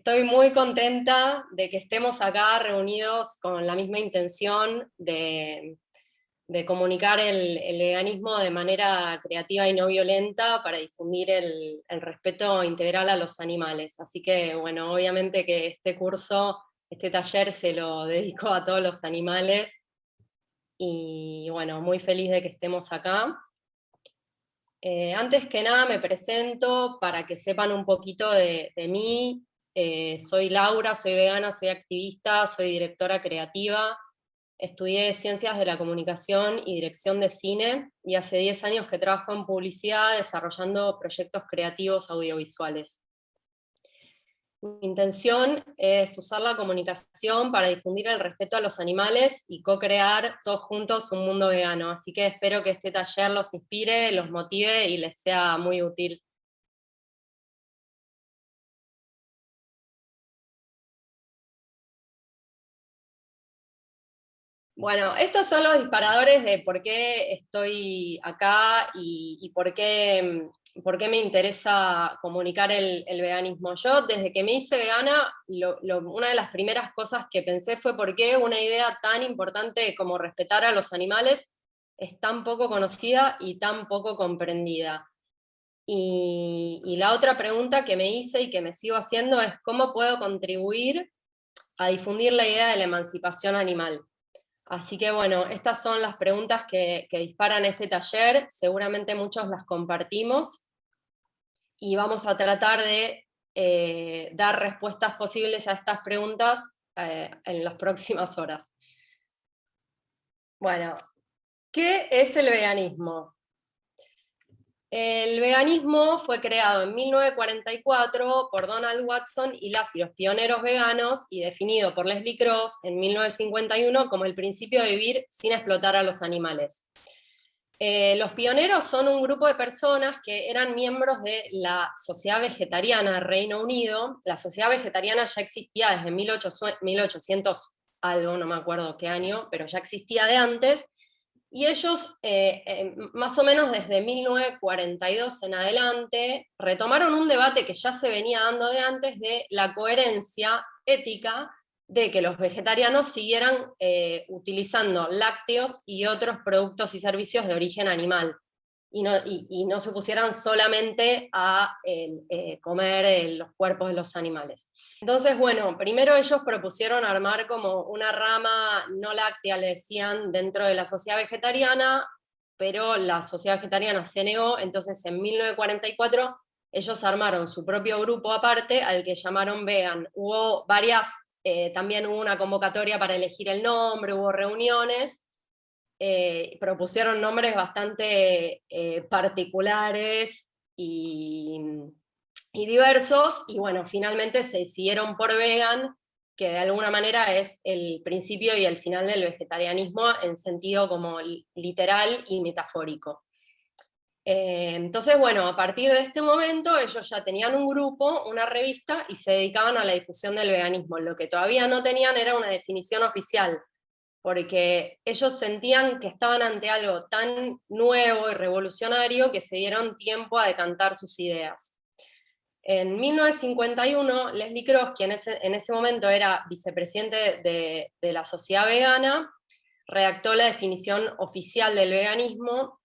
Estoy muy contenta de que estemos acá reunidos con la misma intención de comunicar el veganismo de manera creativa y no violenta para difundir el respeto integral a los animales. Así que, bueno, obviamente que este curso, este taller se lo dedico a todos los animales y, bueno, muy feliz de que estemos acá. Antes que nada me presento para que sepan un poquito de mí. Soy Laura, soy vegana, soy activista, soy directora creativa. Estudié Ciencias de la Comunicación y Dirección de Cine, y hace 10 años que trabajo en publicidad desarrollando proyectos creativos audiovisuales. Mi intención es usar la comunicación para difundir el respeto a los animales y co-crear todos juntos un mundo vegano. Así que espero que este taller los inspire, los motive y les sea muy útil. Bueno, estos son los disparadores de por qué estoy acá y por qué me interesa comunicar el veganismo. Yo, desde que me hice vegana, una de las primeras cosas que pensé fue por qué una idea tan importante como respetar a los animales es tan poco conocida y tan poco comprendida. Y la otra pregunta que me hice y que me sigo haciendo es cómo puedo contribuir a difundir la idea de la emancipación animal. Así que bueno, estas son las preguntas que disparan este taller, seguramente muchos las compartimos, y vamos a tratar de dar respuestas posibles a estas preguntas en las próximas horas. Bueno, ¿qué es el veganismo? El veganismo fue creado en 1944 por Donald Watson y los pioneros veganos, y definido por Leslie Cross en 1951 como el principio de vivir sin explotar a los animales. Los pioneros son un grupo de personas que eran miembros de la Sociedad Vegetariana del Reino Unido. La Sociedad Vegetariana ya existía desde 1800 algo, no me acuerdo qué año, pero ya existía de antes. Y ellos, más o menos desde 1942 en adelante, retomaron un debate que ya se venía dando de antes de la coherencia ética de que los vegetarianos siguieran utilizando lácteos y otros productos y servicios de origen animal, y no se pusieran solamente a comer los cuerpos de los animales. Entonces, bueno, primero ellos propusieron armar como una rama no láctea, le decían, dentro de la sociedad vegetariana, pero la sociedad vegetariana se negó. Entonces en 1944 ellos armaron su propio grupo aparte, al que llamaron Vegan. También hubo una convocatoria para elegir el nombre, hubo reuniones, propusieron nombres bastante particulares y diversos, y bueno, finalmente se decidieron por vegan, que de alguna manera es el principio y el final del vegetarianismo en sentido como literal y metafórico. Entonces, bueno, a partir de este momento ellos ya tenían un grupo, una revista, y se dedicaban a la difusión del veganismo. Lo que todavía no tenían era una definición oficial, porque ellos sentían que estaban ante algo tan nuevo y revolucionario que se dieron tiempo a decantar sus ideas. En 1951, Leslie Cross, quien en ese momento era vicepresidente de la Sociedad Vegana, redactó la definición oficial del veganismo,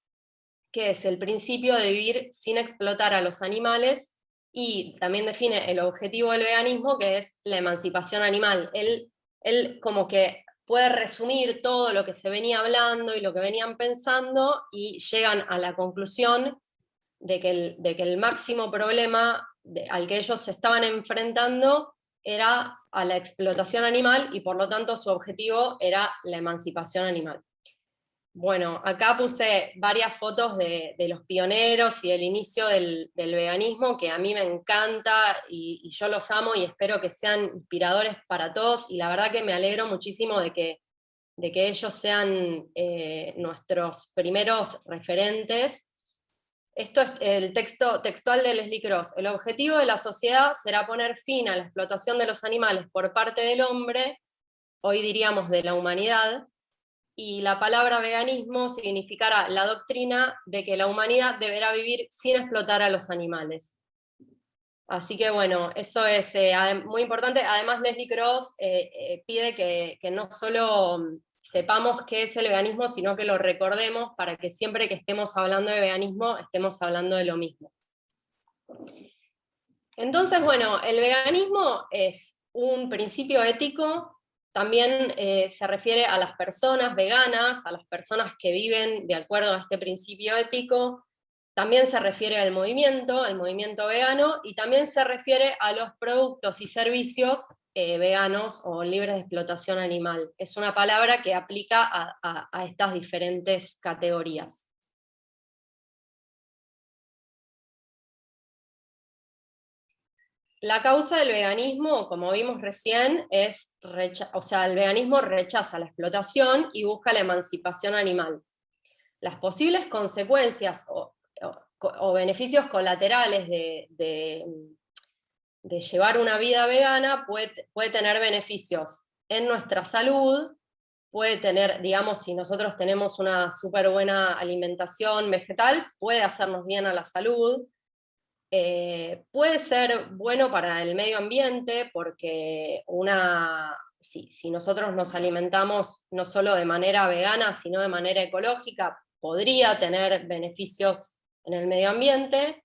que es el principio de vivir sin explotar a los animales, y también define el objetivo del veganismo, que es la emancipación animal. Él como que puede resumir todo lo que se venía hablando y lo que venían pensando, y llegan a la conclusión de que el máximo problema al que ellos se estaban enfrentando era a la explotación animal, y por lo tanto su objetivo era la emancipación animal. Bueno, acá puse varias fotos de los pioneros y el inicio del veganismo, que a mí me encanta y yo los amo y espero que sean inspiradores para todos, y la verdad que me alegro muchísimo de que ellos sean nuestros primeros referentes. Esto es el texto textual de Leslie Cross. El objetivo de la sociedad será poner fin a la explotación de los animales por parte del hombre, hoy diríamos de la humanidad, y la palabra veganismo significará la doctrina de que la humanidad deberá vivir sin explotar a los animales. Así que bueno, eso es muy importante. Además, Leslie Cross pide que no solo sepamos qué es el veganismo, sino que lo recordemos para que siempre que estemos hablando de veganismo, estemos hablando de lo mismo. Entonces, bueno, el veganismo es un principio ético, también se refiere a las personas veganas, a las personas que viven de acuerdo a este principio ético, también se refiere al movimiento vegano, y también se refiere a los productos y servicios veganos o libres de explotación animal. Es una palabra que aplica a estas diferentes categorías. La causa del veganismo, como vimos recién, es, el veganismo rechaza la explotación y busca la emancipación animal. Las posibles consecuencias o beneficios colaterales de llevar una vida vegana puede tener beneficios en nuestra salud, puede tener, digamos, si nosotros tenemos una súper buena alimentación vegetal, puede hacernos bien a la salud. Puede ser bueno para el medio ambiente porque si nosotros nos alimentamos no solo de manera vegana, sino de manera ecológica, podría tener beneficios en el medio ambiente.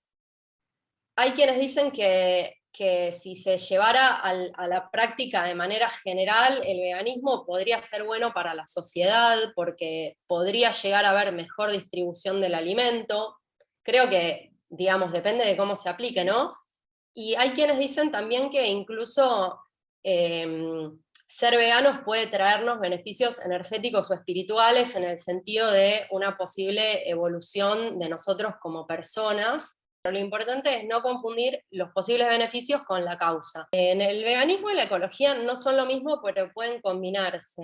Hay quienes dicen que si se llevara a la práctica de manera general, el veganismo podría ser bueno para la sociedad porque podría llegar a haber mejor distribución del alimento. Creo que, digamos, depende de cómo se aplique, ¿no? Y hay quienes dicen también que incluso ser veganos puede traernos beneficios energéticos o espirituales en el sentido de una posible evolución de nosotros como personas. Pero lo importante es no confundir los posibles beneficios con la causa. En el veganismo y la ecología no son lo mismo, pero pueden combinarse.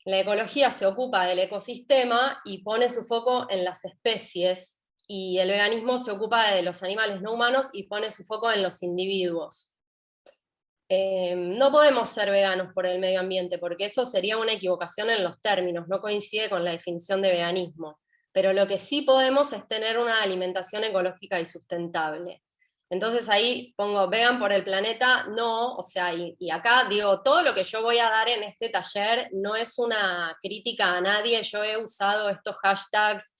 La ecología se ocupa del ecosistema y pone su foco en las especies, y el veganismo se ocupa de los animales no humanos y pone su foco en los individuos. No podemos ser veganos por el medio ambiente, porque eso sería una equivocación en los términos, no coincide con la definición de veganismo. Pero lo que sí podemos es tener una alimentación ecológica y sustentable. Entonces ahí pongo vegan por el planeta, no, o sea, y acá digo, todo lo que yo voy a dar en este taller no es una crítica a nadie, yo he usado estos hashtags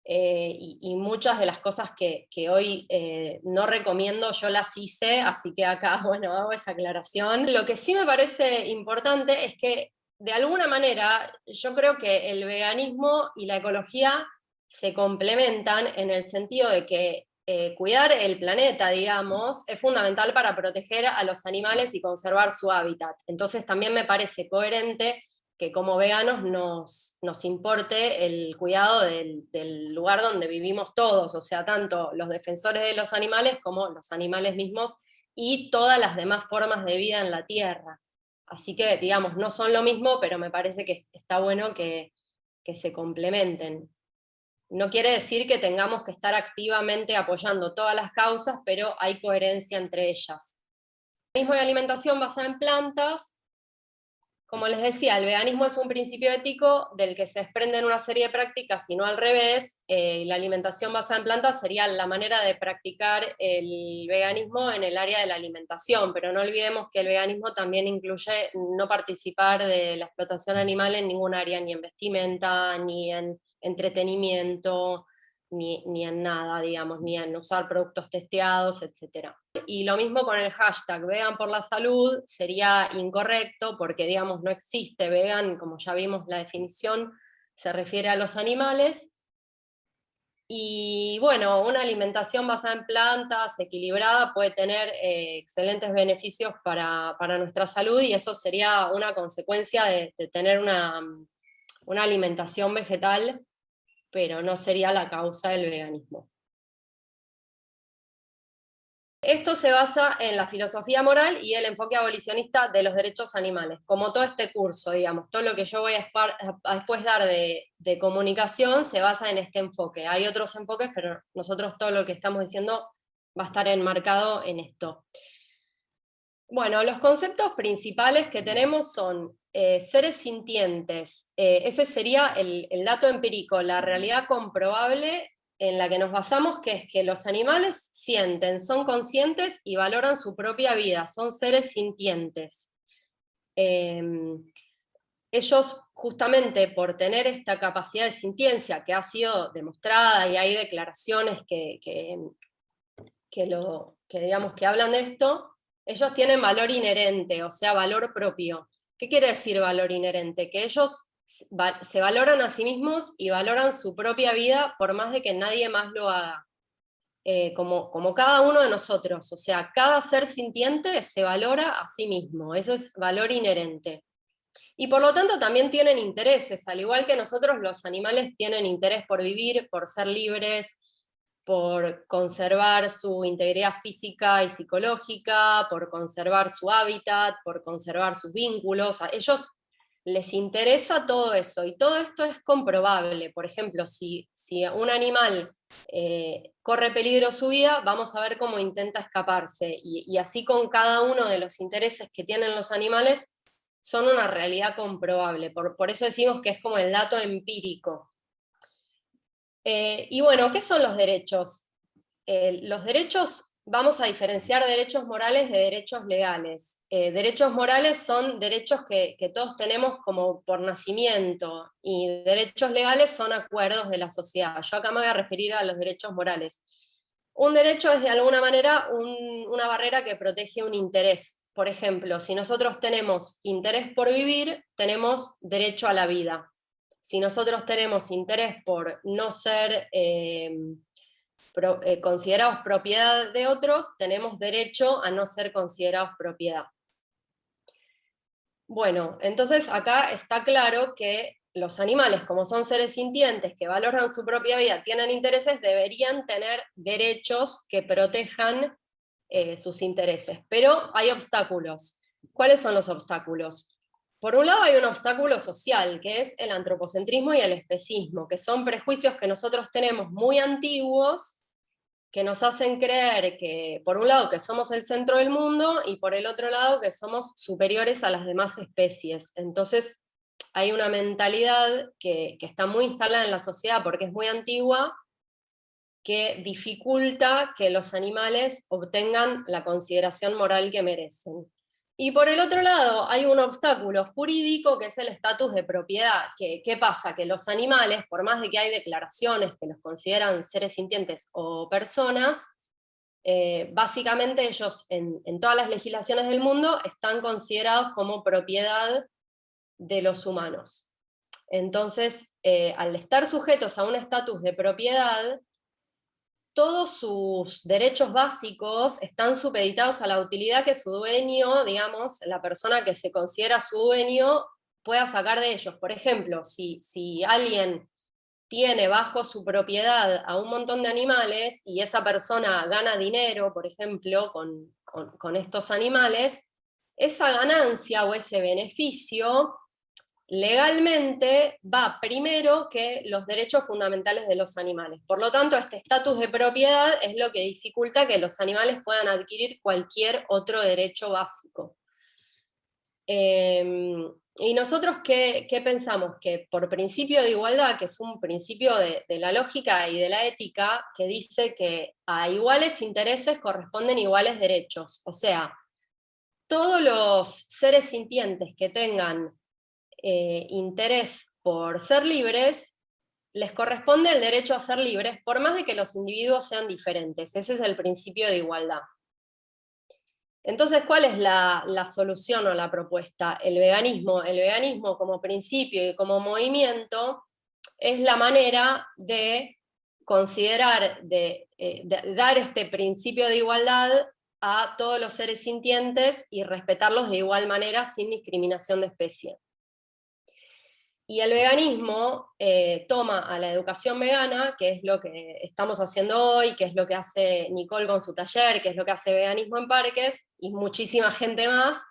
y muchas de las cosas que hoy no recomiendo yo las hice, así que acá, bueno, hago esa aclaración. Lo que sí me parece importante es que, de alguna manera, yo creo que el veganismo y la ecología se complementan en el sentido de que cuidar el planeta, digamos, es fundamental para proteger a los animales y conservar su hábitat. Entonces también me parece coherente que como veganos nos importe el cuidado del lugar donde vivimos todos, o sea, tanto los defensores de los animales como los animales mismos y todas las demás formas de vida en la Tierra. Así que, digamos, no son lo mismo, pero me parece que está bueno que se complementen. No quiere decir que tengamos que estar activamente apoyando todas las causas, pero hay coherencia entre ellas. El veganismo y alimentación basada en plantas. Como les decía, el veganismo es un principio ético del que se desprenden una serie de prácticas, y no al revés. La alimentación basada en plantas sería la manera de practicar el veganismo en el área de la alimentación, pero no olvidemos que el veganismo también incluye no participar de la explotación animal en ningún área, ni en vestimenta, ni en entretenimiento, ni en nada, digamos, ni en usar productos testeados, etc. Y lo mismo con el hashtag vegan por la salud, sería incorrecto porque, digamos, no existe vegan, como ya vimos la definición, se refiere a los animales. Y bueno, una alimentación basada en plantas, equilibrada, puede tener excelentes beneficios para nuestra salud, y eso sería una consecuencia de tener una alimentación vegetal, pero no sería la causa del veganismo. Esto se basa en la filosofía moral y el enfoque abolicionista de los derechos animales. Como todo este curso, digamos, todo lo que yo voy a después dar de comunicación se basa en este enfoque. Hay otros enfoques, pero nosotros todo lo que estamos diciendo va a estar enmarcado en esto. Bueno, los conceptos principales que tenemos son seres sintientes. Ese sería el dato empírico, la realidad comprobable en la que nos basamos, que es que los animales sienten, son conscientes y valoran su propia vida, son seres sintientes. Ellos, justamente por tener esta capacidad de sintiencia que ha sido demostrada, y hay declaraciones digamos, que hablan de esto, ellos tienen valor inherente, o sea, valor propio. ¿Qué quiere decir valor inherente? Que ellos se valoran a sí mismos y valoran su propia vida por más de que nadie más lo haga. Como cada uno de nosotros, o sea, cada ser sintiente se valora a sí mismo, eso es valor inherente. Y por lo tanto también tienen intereses, al igual que nosotros, los animales tienen interés por vivir, por ser libres, por conservar su integridad física y psicológica, por conservar su hábitat, por conservar sus vínculos. A ellos les interesa todo eso, y todo esto es comprobable. Por ejemplo, si un animal corre peligro su vida, vamos a ver cómo intenta escaparse, y así con cada uno de los intereses que tienen los animales, son una realidad comprobable. Por eso decimos que es como el dato empírico. Y bueno, ¿qué son los derechos? Los derechos, vamos a diferenciar derechos morales de derechos legales. Derechos morales son derechos que todos tenemos como por nacimiento, y derechos legales son acuerdos de la sociedad. Yo acá me voy a referir a los derechos morales. Un derecho es de alguna manera una barrera que protege un interés. Por ejemplo, si nosotros tenemos interés por vivir, tenemos derecho a la vida. Si nosotros tenemos interés por no ser considerados propiedad de otros, tenemos derecho a no ser considerados propiedad. Bueno, entonces acá está claro que los animales, como son seres sintientes que valoran su propia vida, tienen intereses, deberían tener derechos que protejan sus intereses. Pero hay obstáculos. ¿Cuáles son los obstáculos? Por un lado hay un obstáculo social, que es el antropocentrismo y el especismo, que son prejuicios que nosotros tenemos muy antiguos, que nos hacen creer que, por un lado, que somos el centro del mundo, y por el otro lado, que somos superiores a las demás especies. Entonces, hay una mentalidad que está muy instalada en la sociedad porque es muy antigua, que dificulta que los animales obtengan la consideración moral que merecen. Y por el otro lado, hay un obstáculo jurídico que es el estatus de propiedad. ¿Qué pasa? Que los animales, por más de que hay declaraciones que los consideran seres sintientes o personas, básicamente ellos en todas las legislaciones del mundo están considerados como propiedad de los humanos. Entonces, al estar sujetos a un estatus de propiedad, todos sus derechos básicos están supeditados a la utilidad que su dueño, digamos, la persona que se considera su dueño, pueda sacar de ellos. Por ejemplo, si alguien tiene bajo su propiedad a un montón de animales y esa persona gana dinero, por ejemplo, con estos animales, esa ganancia o ese beneficio legalmente va primero que los derechos fundamentales de los animales. Por lo tanto, este estatus de propiedad es lo que dificulta que los animales puedan adquirir cualquier otro derecho básico. ¿Y nosotros qué pensamos? Que por principio de igualdad, que es un principio de la lógica y de la ética, que dice que a iguales intereses corresponden iguales derechos. O sea, todos los seres sintientes que tengan interés por ser libres, les corresponde el derecho a ser libres, por más de que los individuos sean diferentes. Ese es el principio de igualdad. Entonces, ¿cuál es la solución o la propuesta? El veganismo. El veganismo como principio y como movimiento es la manera de considerar, de dar este principio de igualdad a todos los seres sintientes y respetarlos de igual manera sin discriminación de especie. Y el veganismo toma a la educación vegana, que es lo que estamos haciendo hoy, que es lo que hace Nicole con su taller, que es lo que hace Veganismo en Parques, y muchísima gente más,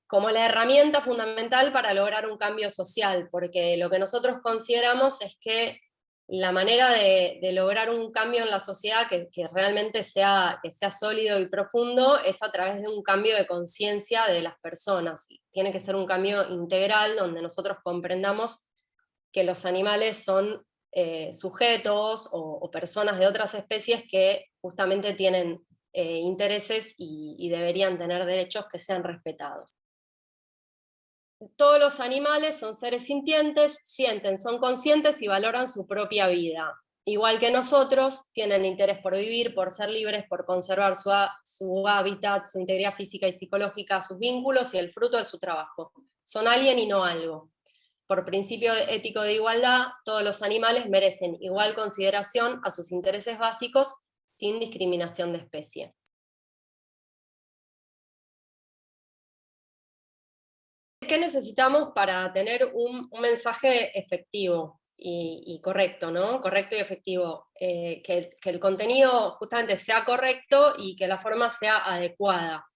como la herramienta fundamental para lograr un cambio social, porque lo que nosotros consideramos es que la manera de lograr un cambio en la sociedad que realmente sea sólido y profundo es a través de un cambio de conciencia de las personas. Tiene que ser un cambio integral donde nosotros comprendamos que los animales son sujetos o personas de otras especies que justamente tienen intereses y deberían tener derechos que sean respetados. Todos los animales son seres sintientes, sienten, son conscientes y valoran su propia vida. Igual que nosotros, tienen interés por vivir, por ser libres, por conservar su hábitat, su integridad física y psicológica, sus vínculos y el fruto de su trabajo. Son alguien y no algo. Por principio ético de igualdad, todos los animales merecen igual consideración a sus intereses básicos sin discriminación de especie. ¿Qué necesitamos para tener un mensaje efectivo y correcto, ¿no? Correcto y efectivo. Que el contenido justamente sea correcto y que la forma sea adecuada.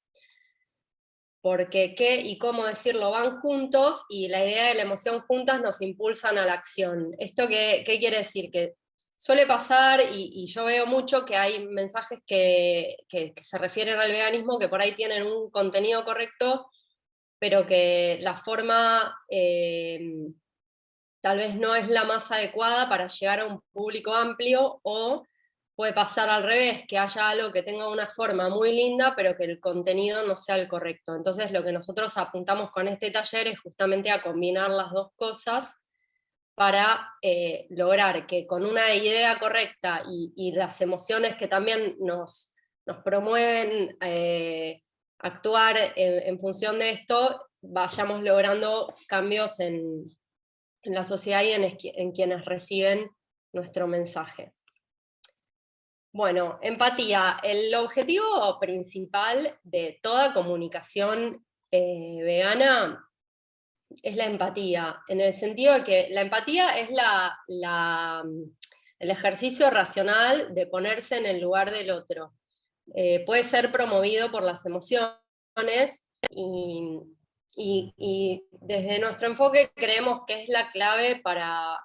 Porque qué y cómo decirlo van juntos, y la idea de la emoción juntas nos impulsan a la acción. ¿Esto qué quiere decir? Que suele pasar, y yo veo mucho que hay mensajes que se refieren al veganismo que por ahí tienen un contenido correcto, pero que la forma tal vez no es la más adecuada para llegar a un público amplio, o puede pasar al revés, que haya algo que tenga una forma muy linda, pero que el contenido no sea el correcto. Entonces lo que nosotros apuntamos con este taller es justamente a combinar las dos cosas para lograr que con una idea correcta y las emociones que también nos promueven actuar en función de esto, vayamos logrando cambios en la sociedad y en quienes reciben nuestro mensaje. Bueno, empatía. El objetivo principal de toda comunicación vegana es la empatía, en el sentido de que la empatía es el ejercicio racional de ponerse en el lugar del otro. Puede ser promovido por las emociones, y desde nuestro enfoque creemos que es la clave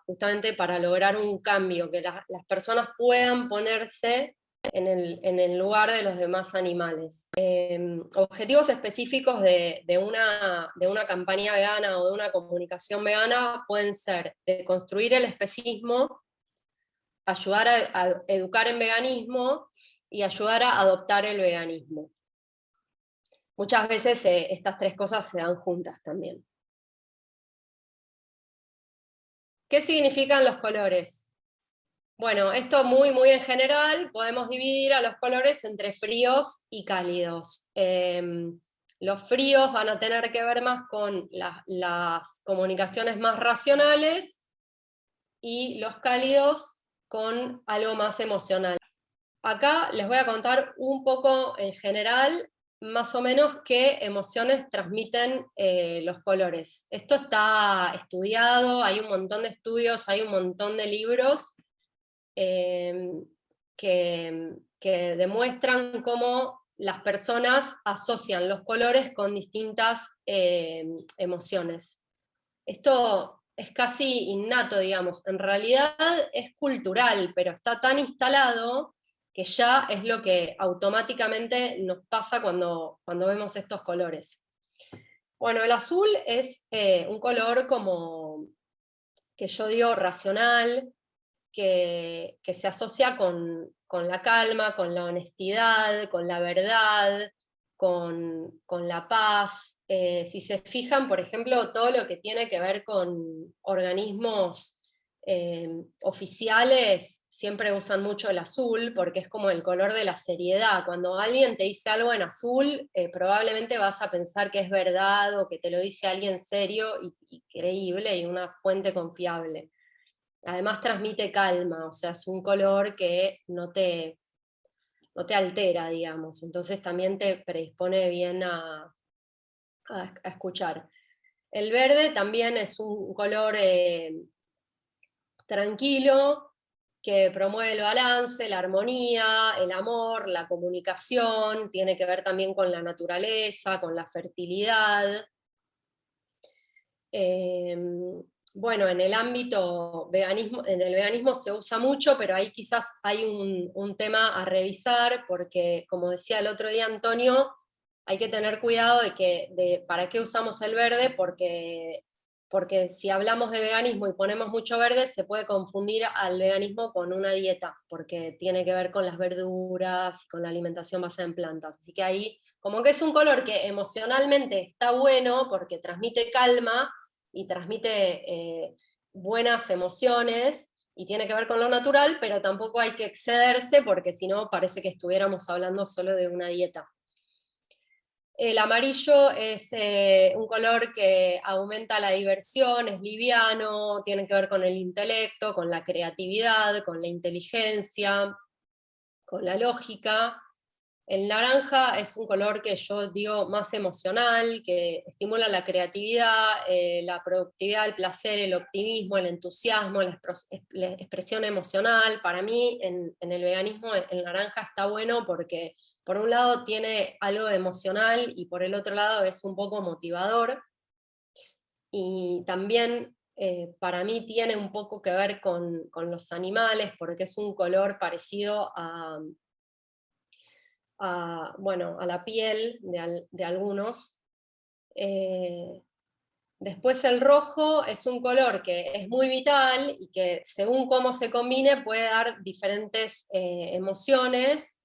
justamente para lograr un cambio, que las personas puedan ponerse en el lugar de los demás animales. Objetivos específicos de una campaña vegana o de una comunicación vegana pueden ser de construir el especismo, ayudar a educar en veganismo y ayudar a adoptar el veganismo. Muchas veces estas tres cosas se dan juntas también. ¿Qué significan los colores? Bueno, esto muy, muy en general, podemos dividir a los colores entre fríos y cálidos. Los fríos van a tener que ver más con las comunicaciones más racionales, y los cálidos con algo más emocional. Acá les voy a contar un poco en general, más o menos, qué emociones transmiten los colores. Esto está estudiado, hay un montón de estudios, hay un montón de libros que demuestran cómo las personas asocian los colores con distintas emociones. Esto es casi innato, digamos. En realidad es cultural, pero está tan instalado que ya es lo que automáticamente nos pasa cuando vemos estos colores. Bueno, el azul es un color como, que yo digo, racional, que se asocia con la calma, con la honestidad, con la verdad, con la paz. Si se fijan, por ejemplo, todo lo que tiene que ver con organismos oficiales, siempre usan mucho el azul, porque es como el color de la seriedad. Cuando alguien te dice algo en azul, probablemente vas a pensar que es verdad, o que te lo dice alguien serio y creíble, y una fuente confiable. Además transmite calma, o sea, es un color que no te altera, digamos, entonces también te predispone bien a escuchar. El verde también es un color tranquilo, que promueve el balance, la armonía, el amor, la comunicación, tiene que ver también con la naturaleza, con la fertilidad. Bueno, en el ámbito veganismo, en el veganismo se usa mucho, pero ahí quizás hay un tema a revisar, porque como decía el otro día Antonio, hay que tener cuidado de para qué usamos el verde, porque porque si hablamos de veganismo y ponemos mucho verde, se puede confundir al veganismo con una dieta, porque tiene que ver con las verduras, con la alimentación basada en plantas. Así que ahí, como que es un color que emocionalmente está bueno, porque transmite calma y transmite buenas emociones, y tiene que ver con lo natural, pero tampoco hay que excederse, porque si no parece que estuviéramos hablando solo de una dieta. El amarillo es un color que aumenta la diversión, es liviano, tiene que ver con el intelecto, con la creatividad, con la inteligencia, con la lógica. El naranja es un color que yo digo más emocional, que estimula la creatividad, la productividad, el placer, el optimismo, el entusiasmo, la expresión emocional. Para mí, en el veganismo, el naranja está bueno porque por un lado tiene algo de emocional y por el otro lado es un poco motivador. Y también para mí tiene un poco que ver con los animales, porque es un color parecido bueno, a la piel de algunos. Después el rojo es un color que es muy vital y que según cómo se combine puede dar diferentes emociones.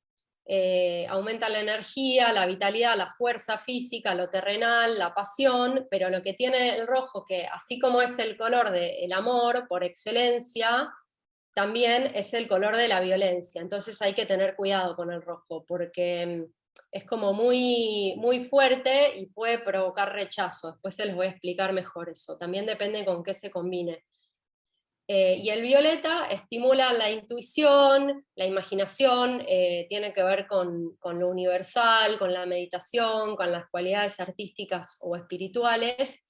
Aumenta la energía, la vitalidad, la fuerza física, lo terrenal, la pasión, pero lo que tiene el rojo, que así como es el color del amor por excelencia, también es el color de la violencia. Entonces hay que tener cuidado con el rojo, porque es como muy, muy fuerte y puede provocar rechazo. Después se les voy a explicar mejor eso. También depende con qué se combine. Y el violeta estimula la intuición, la imaginación, tiene que ver con lo universal, con la meditación, con las cualidades artísticas o espirituales.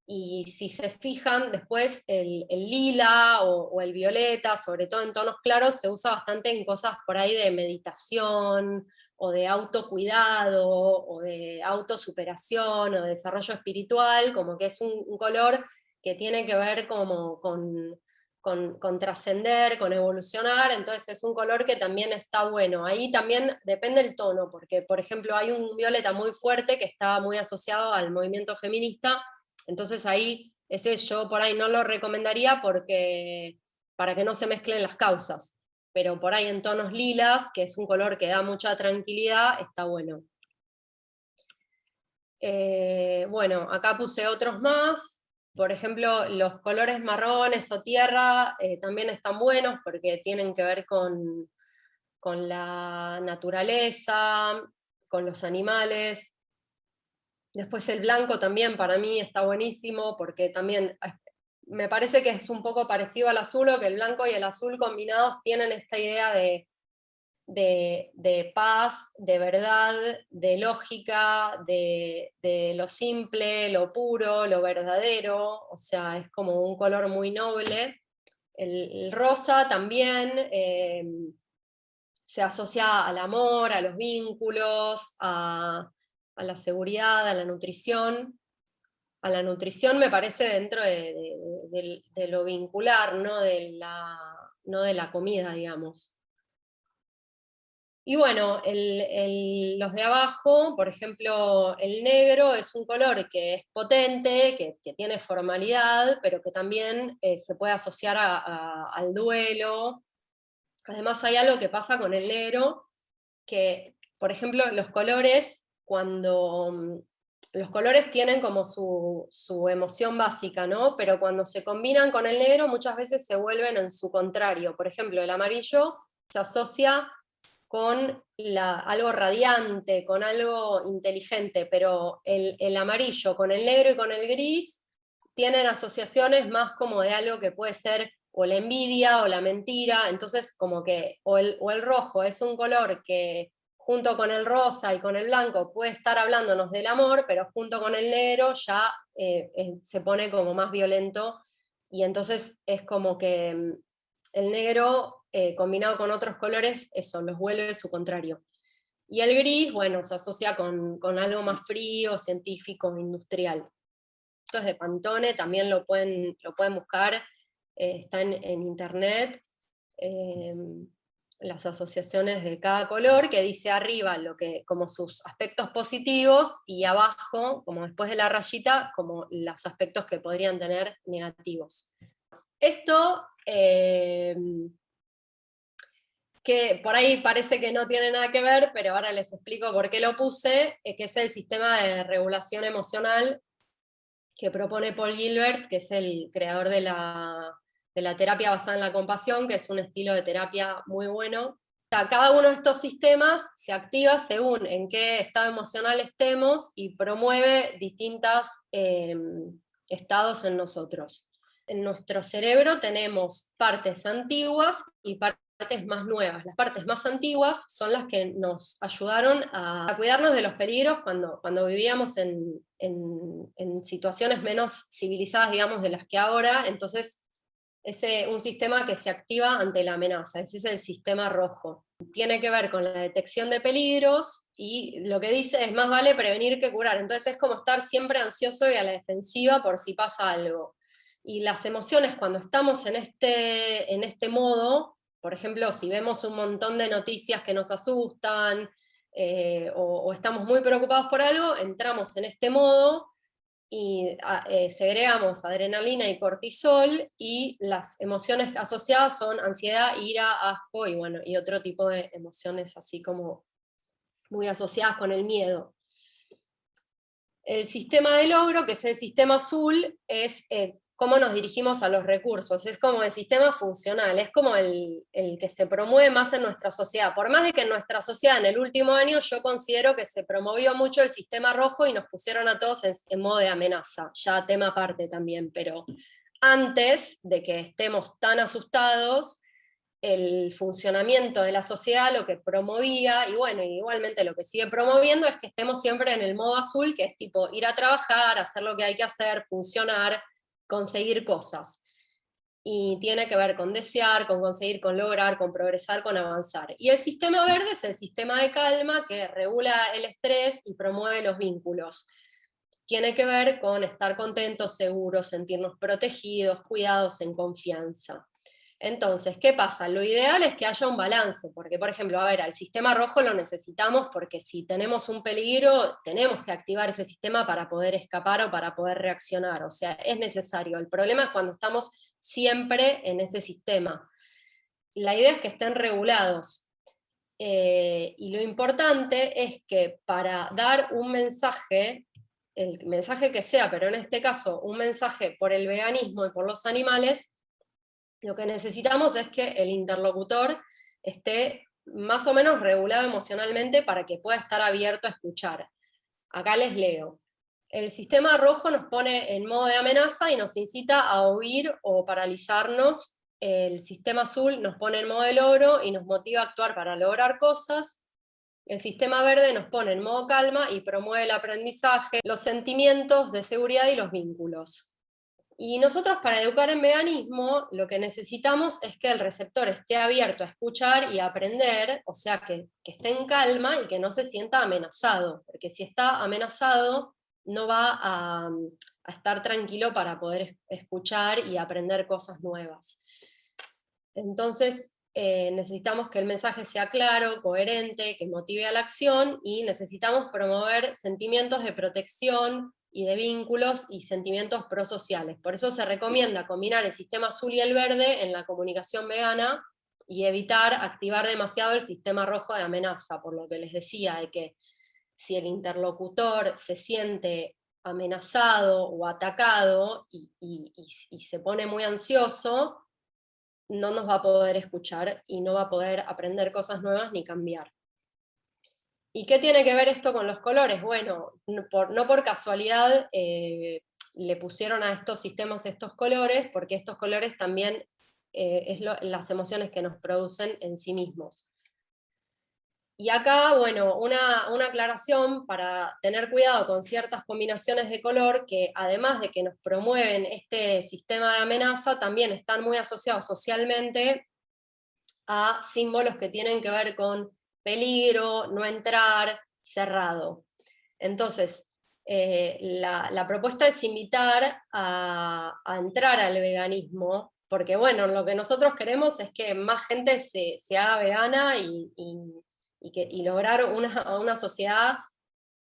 Y si se fijan, después el lila o el violeta, sobre todo en tonos claros, se usa bastante en cosas por ahí de meditación, o de autocuidado, o de autosuperación, o de desarrollo espiritual, como que es un color que tiene que ver como con trascender, con evolucionar, entonces es un color que también está bueno. Ahí también depende el tono, porque por ejemplo hay un violeta muy fuerte que está muy asociado al movimiento feminista, entonces ahí ese yo por ahí no lo recomendaría porque, para que no se mezclen las causas, pero por ahí en tonos lilas, que es un color que da mucha tranquilidad, está bueno. Bueno, acá puse otros más. Por ejemplo, los colores marrones o tierra también están buenos porque tienen que ver con la naturaleza, con los animales. Después el blanco también para mí está buenísimo porque también me parece que es un poco parecido al azul, o que el blanco y el azul combinados tienen esta idea de paz, de verdad, de lógica, de lo simple, lo puro, lo verdadero, o sea, es como un color muy noble. El rosa también se asocia al amor, a los vínculos, a la seguridad, a la nutrición. A la nutrición me parece dentro de lo vincular, no de la comida, digamos. Y bueno, los de abajo, por ejemplo, el negro es un color que es potente, que tiene formalidad, pero que también se puede asociar al duelo. Además hay algo que pasa con el negro, que, por ejemplo, los colores, los colores tienen como su emoción básica, ¿no? Pero cuando se combinan con el negro, muchas veces se vuelven en su contrario. Por ejemplo, el amarillo se asocia con algo radiante, con algo inteligente, pero el amarillo con el negro y con el gris tienen asociaciones más como de algo que puede ser o la envidia o la mentira, entonces como que, o el rojo es un color que junto con el rosa y con el blanco puede estar hablándonos del amor, pero junto con el negro ya se pone como más violento, y entonces es como que el negro combinado con otros colores, eso, los vuelve su contrario. Y el gris, bueno, se asocia con algo más frío, científico, industrial. Esto es de Pantone, también lo pueden buscar, está en internet. las asociaciones de cada color, que dice arriba como sus aspectos positivos, y abajo, como después de la rayita, como los aspectos que podrían tener negativos. Esto, que por ahí parece que no tiene nada que ver, pero ahora les explico por qué lo puse, que es el sistema de regulación emocional que propone Paul Gilbert, que es el creador de la terapia basada en la compasión, que es un estilo de terapia muy bueno. O sea, cada uno de estos sistemas se activa según en qué estado emocional estemos y promueve distintos estados en nosotros. En nuestro cerebro tenemos partes antiguas y partes más nuevas. Las partes más antiguas son las que nos ayudaron a cuidarnos de los peligros cuando vivíamos en situaciones menos civilizadas, digamos, de las que ahora. Entonces, es un sistema que se activa ante la amenaza. Ese es el sistema rojo. Tiene que ver con la detección de peligros, y lo que dice es: más vale prevenir que curar. Entonces es como estar siempre ansioso y a la defensiva por si pasa algo. Y las emociones, cuando estamos en este modo, por ejemplo, si vemos un montón de noticias que nos asustan, o estamos muy preocupados por algo, entramos en este modo y segregamos adrenalina y cortisol, y las emociones asociadas son ansiedad, ira, asco y otro tipo de emociones así como muy asociadas con el miedo. El sistema de logro, que es el sistema azul, es cómo nos dirigimos a los recursos, es como el sistema funcional, es como el que se promueve más en nuestra sociedad. Por más de que en nuestra sociedad en el último año yo considero que se promovió mucho el sistema rojo y nos pusieron a todos en modo de amenaza, ya tema aparte también, pero antes de que estemos tan asustados, el funcionamiento de la sociedad lo que promovía, y bueno, igualmente lo que sigue promoviendo, es que estemos siempre en el modo azul, que es tipo ir a trabajar, hacer lo que hay que hacer, funcionar, conseguir cosas. Y tiene que ver con desear, con conseguir, con lograr, con progresar, con avanzar. Y el sistema verde es el sistema de calma, que regula el estrés y promueve los vínculos. Tiene que ver con estar contentos, seguros, sentirnos protegidos, cuidados, en confianza. Entonces, ¿qué pasa? Lo ideal es que haya un balance, porque, por ejemplo, a ver, al sistema rojo lo necesitamos porque si tenemos un peligro, tenemos que activar ese sistema para poder escapar o para poder reaccionar, o sea, es necesario. El problema es cuando estamos siempre en ese sistema. La idea es que estén regulados. Y lo importante es que para dar un mensaje, el mensaje que sea, pero en este caso un mensaje por el veganismo y por los animales, lo que necesitamos es que el interlocutor esté más o menos regulado emocionalmente para que pueda estar abierto a escuchar. Acá les leo. El sistema rojo nos pone en modo de amenaza y nos incita a huir o paralizarnos. El sistema azul nos pone en modo de logro y nos motiva a actuar para lograr cosas. El sistema verde nos pone en modo calma y promueve el aprendizaje, los sentimientos de seguridad y los vínculos. Y nosotros, para educar en veganismo, lo que necesitamos es que el receptor esté abierto a escuchar y a aprender, o sea, que esté en calma y que no se sienta amenazado, porque si está amenazado no va a estar tranquilo para poder escuchar y aprender cosas nuevas. Entonces, necesitamos que el mensaje sea claro, coherente, que motive a la acción, y necesitamos promover sentimientos de protección y de vínculos y sentimientos prosociales. Por eso se recomienda combinar el sistema azul y el verde en la comunicación vegana y evitar activar demasiado el sistema rojo de amenaza, por lo que les decía, de que si el interlocutor se siente amenazado o atacado y se pone muy ansioso, no nos va a poder escuchar y no va a poder aprender cosas nuevas ni cambiar. ¿Y qué tiene que ver esto con los colores? Bueno, no por casualidad le pusieron a estos sistemas estos colores, porque estos colores también es las emociones que nos producen en sí mismos. Y acá, bueno, una aclaración para tener cuidado con ciertas combinaciones de color que, además de que nos promueven este sistema de amenaza, también están muy asociados socialmente a símbolos que tienen que ver con peligro, no entrar, cerrado. Entonces, la propuesta es invitar a entrar al veganismo porque bueno, lo que nosotros queremos es que más gente se haga vegana y lograr una sociedad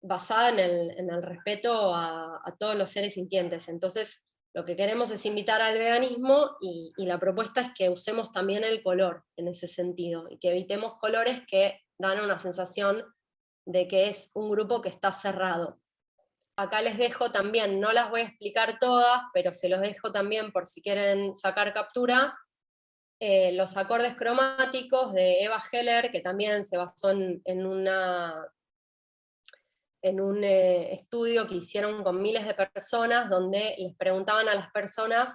basada en el respeto a todos los seres sintientes. Entonces, lo que queremos es invitar al veganismo y la propuesta es que usemos también el color en ese sentido, y que evitemos colores que dan una sensación de que es un grupo que está cerrado. Acá les dejo también, no las voy a explicar todas, pero se los dejo también por si quieren sacar captura, los acordes cromáticos de Eva Heller, que también se basó en un estudio que hicieron con miles de personas, donde les preguntaban a las personas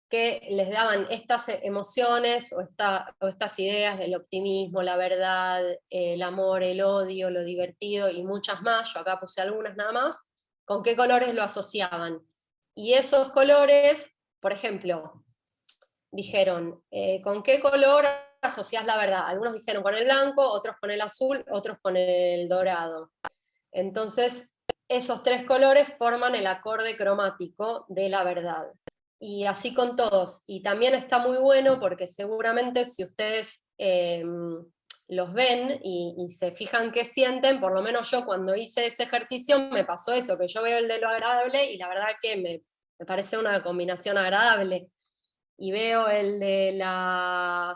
qué les daban estas emociones o estas ideas del optimismo, la verdad, el amor, el odio, lo divertido y muchas más, yo acá puse algunas nada más, con qué colores lo asociaban. Y esos colores, por ejemplo, dijeron, ¿con qué color asociás la verdad? Algunos dijeron con el blanco, otros con el azul, otros con el dorado. Entonces, esos tres colores forman el acorde cromático de la verdad. Y así con todos. Y también está muy bueno porque seguramente si ustedes los ven y se fijan qué sienten, por lo menos yo cuando hice ese ejercicio me pasó eso, que yo veo el de lo agradable y la verdad que me parece una combinación agradable. Y veo el de la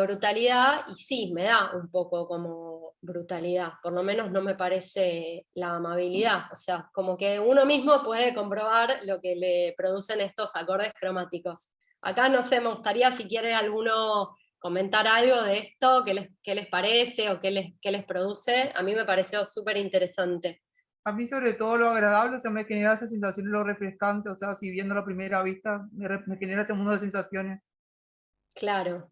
brutalidad, y sí, me da un poco como brutalidad, por lo menos no me parece la amabilidad, o sea, como que uno mismo puede comprobar lo que le producen estos acordes cromáticos. Acá no sé, me gustaría si quiere alguno comentar algo de esto, qué les parece o qué les produce. A mí me pareció súper interesante. A mí sobre todo lo agradable, o sea, me genera esa sensación de lo refrescante, o sea, si viendo a primera vista, me genera ese mundo de sensaciones. Claro.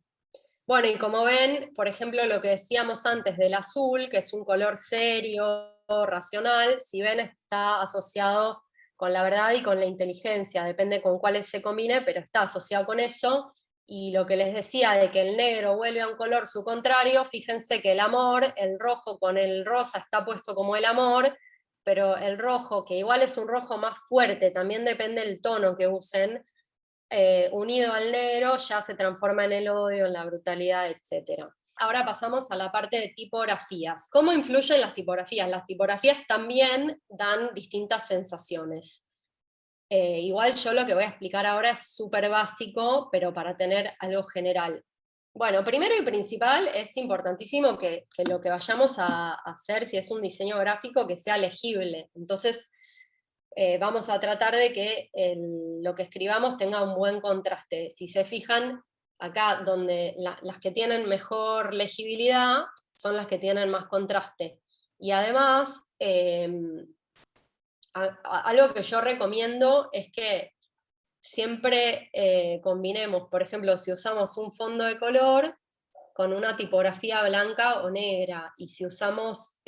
Bueno, y como ven, por ejemplo, lo que decíamos antes del azul, que es un color serio, racional, si ven está asociado con la verdad y con la inteligencia, depende con cuáles se combine, pero está asociado con eso. Y lo que les decía de que el negro vuelve a un color su contrario, fíjense que el amor, el rojo con el rosa está puesto como el amor, pero el rojo, que igual es un rojo más fuerte, también depende del tono que usen, unido al negro, ya se transforma en el odio, en la brutalidad, etc. Ahora pasamos a la parte de tipografías. ¿Cómo influyen las tipografías? Las tipografías también dan distintas sensaciones. Igual yo lo que voy a explicar ahora es súper básico, pero para tener algo general. Bueno, primero y principal es importantísimo que lo que vayamos a hacer, si es un diseño gráfico, que sea legible. Entonces, vamos a tratar de que lo que escribamos tenga un buen contraste. Si se fijan, acá donde las que tienen mejor legibilidad son las que tienen más contraste. Y además, algo que yo recomiendo es que siempre combinemos, por ejemplo, si usamos un fondo de color, con una tipografía blanca o negra, y si usamos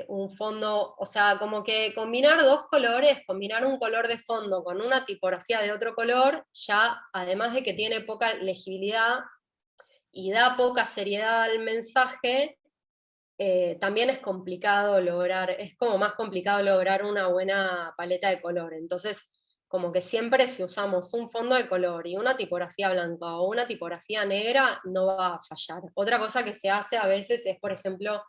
un fondo, o sea, como que combinar dos colores, combinar un color de fondo con una tipografía de otro color, ya además de que tiene poca legibilidad y da poca seriedad al mensaje, también es complicado lograr, es como más complicado lograr una buena paleta de color. Entonces, como que siempre si usamos un fondo de color y una tipografía blanca o una tipografía negra, no va a fallar. Otra cosa que se hace a veces es, por ejemplo,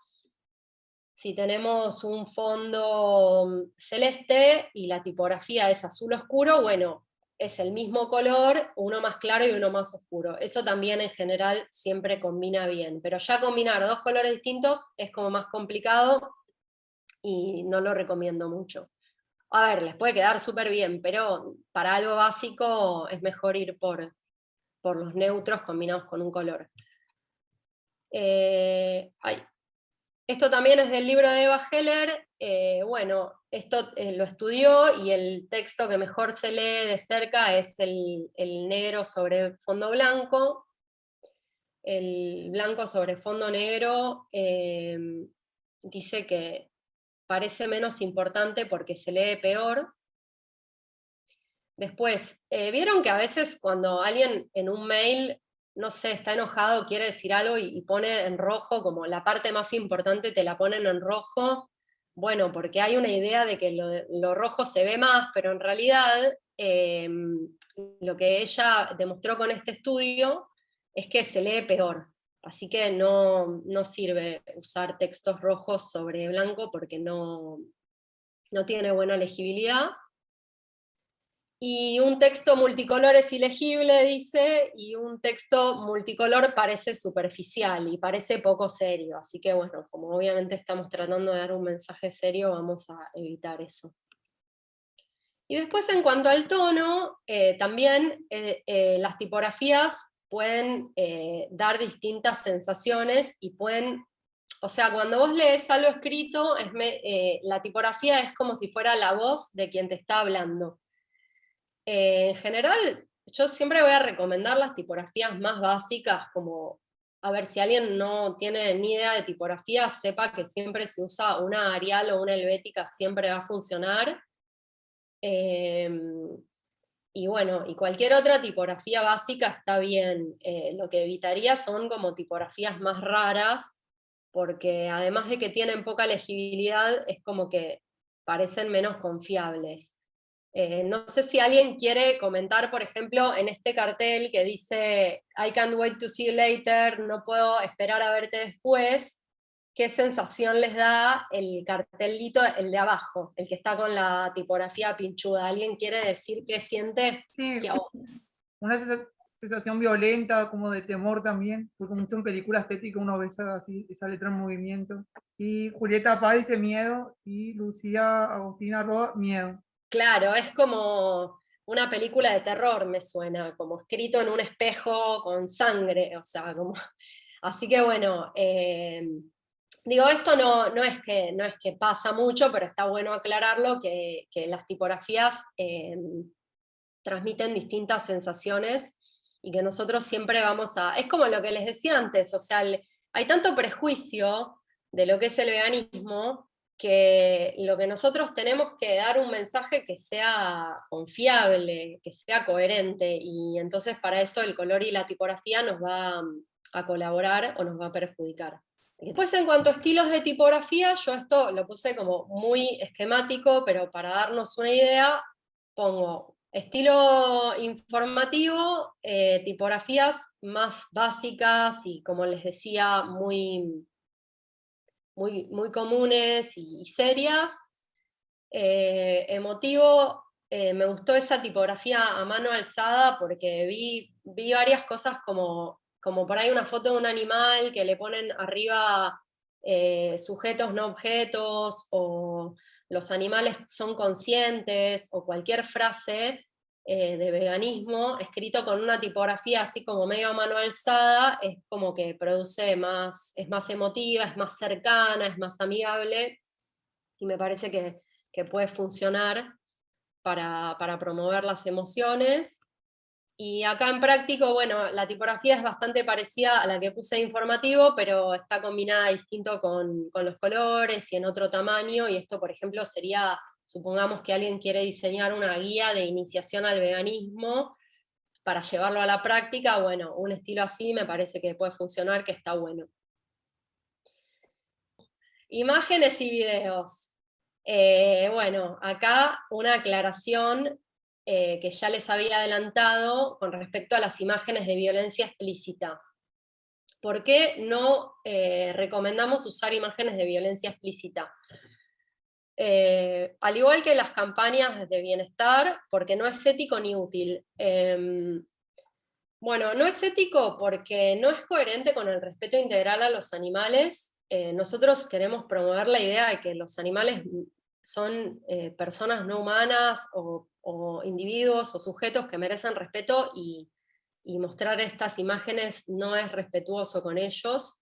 si tenemos un fondo celeste y la tipografía es azul oscuro, bueno, es el mismo color, uno más claro y uno más oscuro. Eso también en general siempre combina bien, pero ya combinar dos colores distintos es como más complicado y no lo recomiendo mucho. A ver, les puede quedar súper bien, pero para algo básico es mejor ir por los neutros combinados con un color. Esto también es del libro de Eva Heller. Bueno, esto lo estudió y el texto que mejor se lee de cerca es el negro sobre fondo blanco. El blanco sobre fondo negro dice que parece menos importante porque se lee peor. Después, vieron que a veces cuando alguien en un mail, no sé, está enojado, quiere decir algo y pone en rojo, como la parte más importante te la ponen en rojo, bueno, porque hay una idea de que lo rojo se ve más, pero en realidad lo que ella demostró con este estudio es que se lee peor. Así que no sirve usar textos rojos sobre blanco porque no tiene buena legibilidad. Y un texto multicolor es ilegible, dice, y un texto multicolor parece superficial y parece poco serio. Así que bueno, como obviamente estamos tratando de dar un mensaje serio, vamos a evitar eso. Y después en cuanto al tono, también las tipografías pueden dar distintas sensaciones y pueden, o sea, cuando vos lees algo escrito, la tipografía es como si fuera la voz de quien te está hablando. En general, yo siempre voy a recomendar las tipografías más básicas, como, a ver, si alguien no tiene ni idea de tipografía, sepa que siempre se usa una Arial o una helvética, siempre va a funcionar. Y bueno, y cualquier otra tipografía básica está bien. Lo que evitaría son como tipografías más raras, porque además de que tienen poca legibilidad, es como que parecen menos confiables. No sé si alguien quiere comentar, por ejemplo, en este cartel que dice I can't wait to see you later, no puedo esperar a verte después, ¿qué sensación les da el cartelito, el de abajo, el que está con la tipografía pinchuda? ¿Alguien quiere decir qué siente? Sí, Que, una sensación violenta, como de temor también, porque mucho en película estética uno ve esa letra en movimiento. Y Julieta Paz dice miedo, y Lucía Agustina Roa, miedo. claro, es como una película de terror, me suena, como escrito en un espejo con sangre, o sea, como... Así que bueno, digo, esto no es que pasa mucho, pero está bueno aclararlo, que las tipografías transmiten distintas sensaciones y que nosotros siempre vamos a... Es como lo que les decía antes, o sea, hay tanto prejuicio de lo que es el veganismo, que lo que nosotros tenemos que dar un mensaje que sea confiable, que sea coherente, y entonces para eso el color y la tipografía nos va a colaborar o nos va a perjudicar. Después, en cuanto a estilos de tipografía, yo esto lo puse como muy esquemático, pero para darnos una idea, pongo estilo informativo, tipografías más básicas y, como les decía, muy comunes y serias. Emotivo, me gustó esa tipografía a mano alzada porque vi varias cosas como por ahí una foto de un animal que le ponen arriba sujetos no objetos, o los animales son conscientes, o cualquier frase de veganismo escrito con una tipografía así como medio a mano alzada, es como que produce más, es más emotiva, es más cercana, es más amigable, y me parece que puede funcionar para promover las emociones. Y acá en práctico, bueno, la tipografía es bastante parecida a la que puse informativo, pero está combinada distinto con los colores y en otro tamaño, y esto, por ejemplo, sería, supongamos que alguien quiere diseñar una guía de iniciación al veganismo para llevarlo a la práctica, bueno, un estilo así me parece que puede funcionar, que está bueno. Imágenes y videos. Bueno, acá una aclaración que ya les había adelantado con respecto a las imágenes de violencia explícita. ¿Por qué no recomendamos usar imágenes de violencia explícita? Al igual que las campañas de bienestar, porque no es ético ni útil. Bueno, no es ético porque no es coherente con el respeto integral a los animales. Nosotros queremos promover la idea de que los animales son personas no humanas, o individuos o sujetos que merecen respeto, y mostrar estas imágenes no es respetuoso con ellos,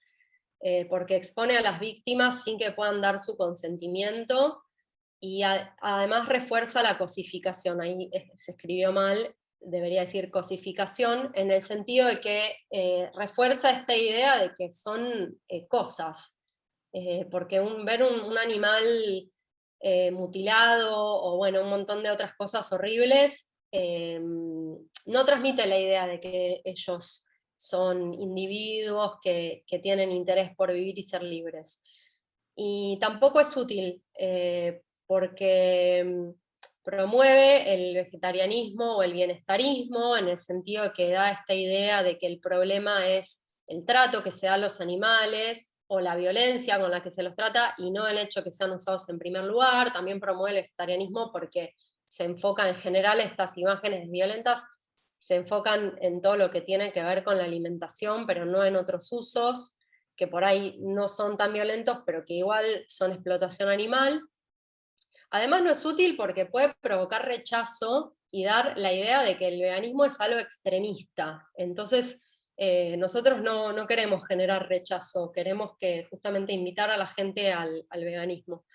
porque expone a las víctimas sin que puedan dar su consentimiento, y además refuerza la cosificación. Ahí se escribió mal, debería decir cosificación, en el sentido de que refuerza esta idea de que son cosas, porque ver un animal mutilado, o bueno, un montón de otras cosas horribles, no transmite la idea de que ellos son individuos que tienen interés por vivir y ser libres. Y tampoco es útil, porque promueve el vegetarianismo o el bienestarismo, en el sentido de que da esta idea de que el problema es el trato que se da a los animales, o la violencia con la que se los trata, y no el hecho que sean usados en primer lugar. También promueve el vegetarianismo porque se enfoca en general, estas imágenes violentas se enfocan en todo lo que tiene que ver con la alimentación, pero no en otros usos, que por ahí no son tan violentos, pero que igual son explotación animal. Además no es útil porque puede provocar rechazo y dar la idea de que el veganismo es algo extremista. Entonces, nosotros no queremos generar rechazo, queremos que justamente invitar a la gente al veganismo.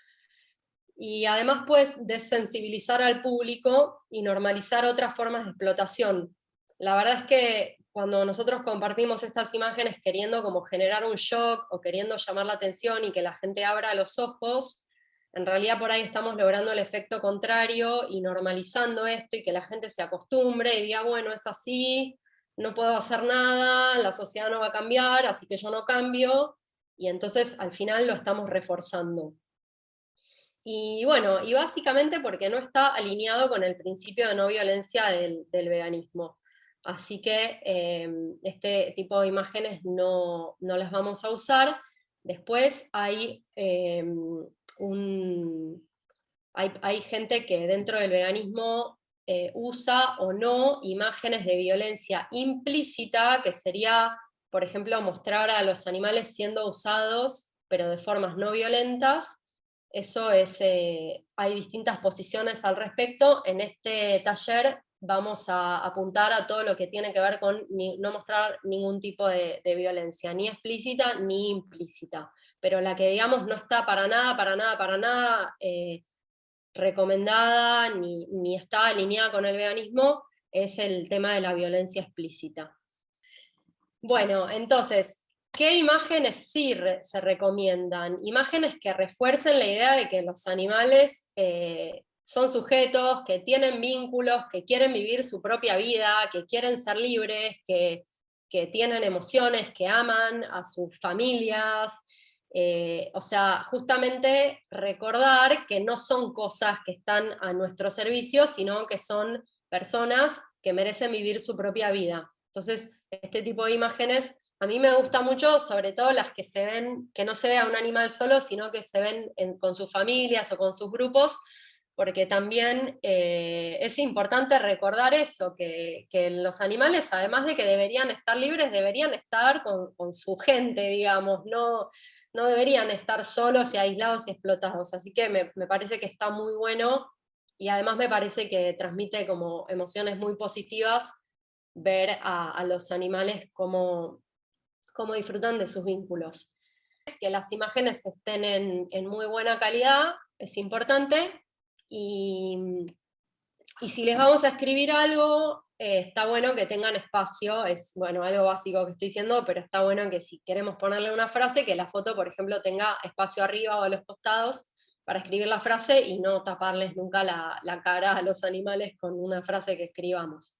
Y además puedes desensibilizar al público y normalizar otras formas de explotación. La verdad es que cuando nosotros compartimos estas imágenes queriendo como generar un shock o queriendo llamar la atención y que la gente abra los ojos, en realidad por ahí estamos logrando el efecto contrario y normalizando esto y que la gente se acostumbre y diga, bueno, es así, no puedo hacer nada, la sociedad no va a cambiar, así que yo no cambio, y entonces al final lo estamos reforzando. Y bueno, y básicamente porque no está alineado con el principio de no violencia del veganismo. Así que este tipo de imágenes no las vamos a usar. Después hay gente que dentro del veganismo usa o no imágenes de violencia implícita, que sería, por ejemplo, mostrar a los animales siendo usados, pero de formas no violentas. Eso es, hay distintas posiciones al respecto. En este taller vamos a apuntar a todo lo que tiene que ver con no mostrar ningún tipo de violencia, ni explícita ni implícita, pero la que digamos no está para nada recomendada ni está alineada con el veganismo es el tema de la violencia explícita. Bueno, entonces, ¿qué imágenes sí se recomiendan? Imágenes que refuercen la idea de que los animales son sujetos, que tienen vínculos, que quieren vivir su propia vida, que quieren ser libres, que tienen emociones, que aman a sus familias. O sea, justamente recordar que no son cosas que están a nuestro servicio, sino que son personas que merecen vivir su propia vida. Entonces, este tipo de imágenes a mí me gusta mucho, sobre todo las que se ven, que no se ve a un animal solo, sino que se ven con sus familias o con sus grupos, porque también es importante recordar eso, que los animales, además de que deberían estar libres, deberían estar con su gente, digamos, no deberían estar solos y aislados y explotados. Así que me parece que está muy bueno, y además me parece que transmite como emociones muy positivas ver a los animales cómo disfrutan de sus vínculos. Que las imágenes estén en muy buena calidad es importante, y si les vamos a escribir algo, está bueno que tengan espacio, es bueno, algo básico que estoy diciendo, pero está bueno que si queremos ponerle una frase, que la foto, por ejemplo, tenga espacio arriba o a los costados para escribir la frase y no taparles nunca la cara a los animales con una frase que escribamos.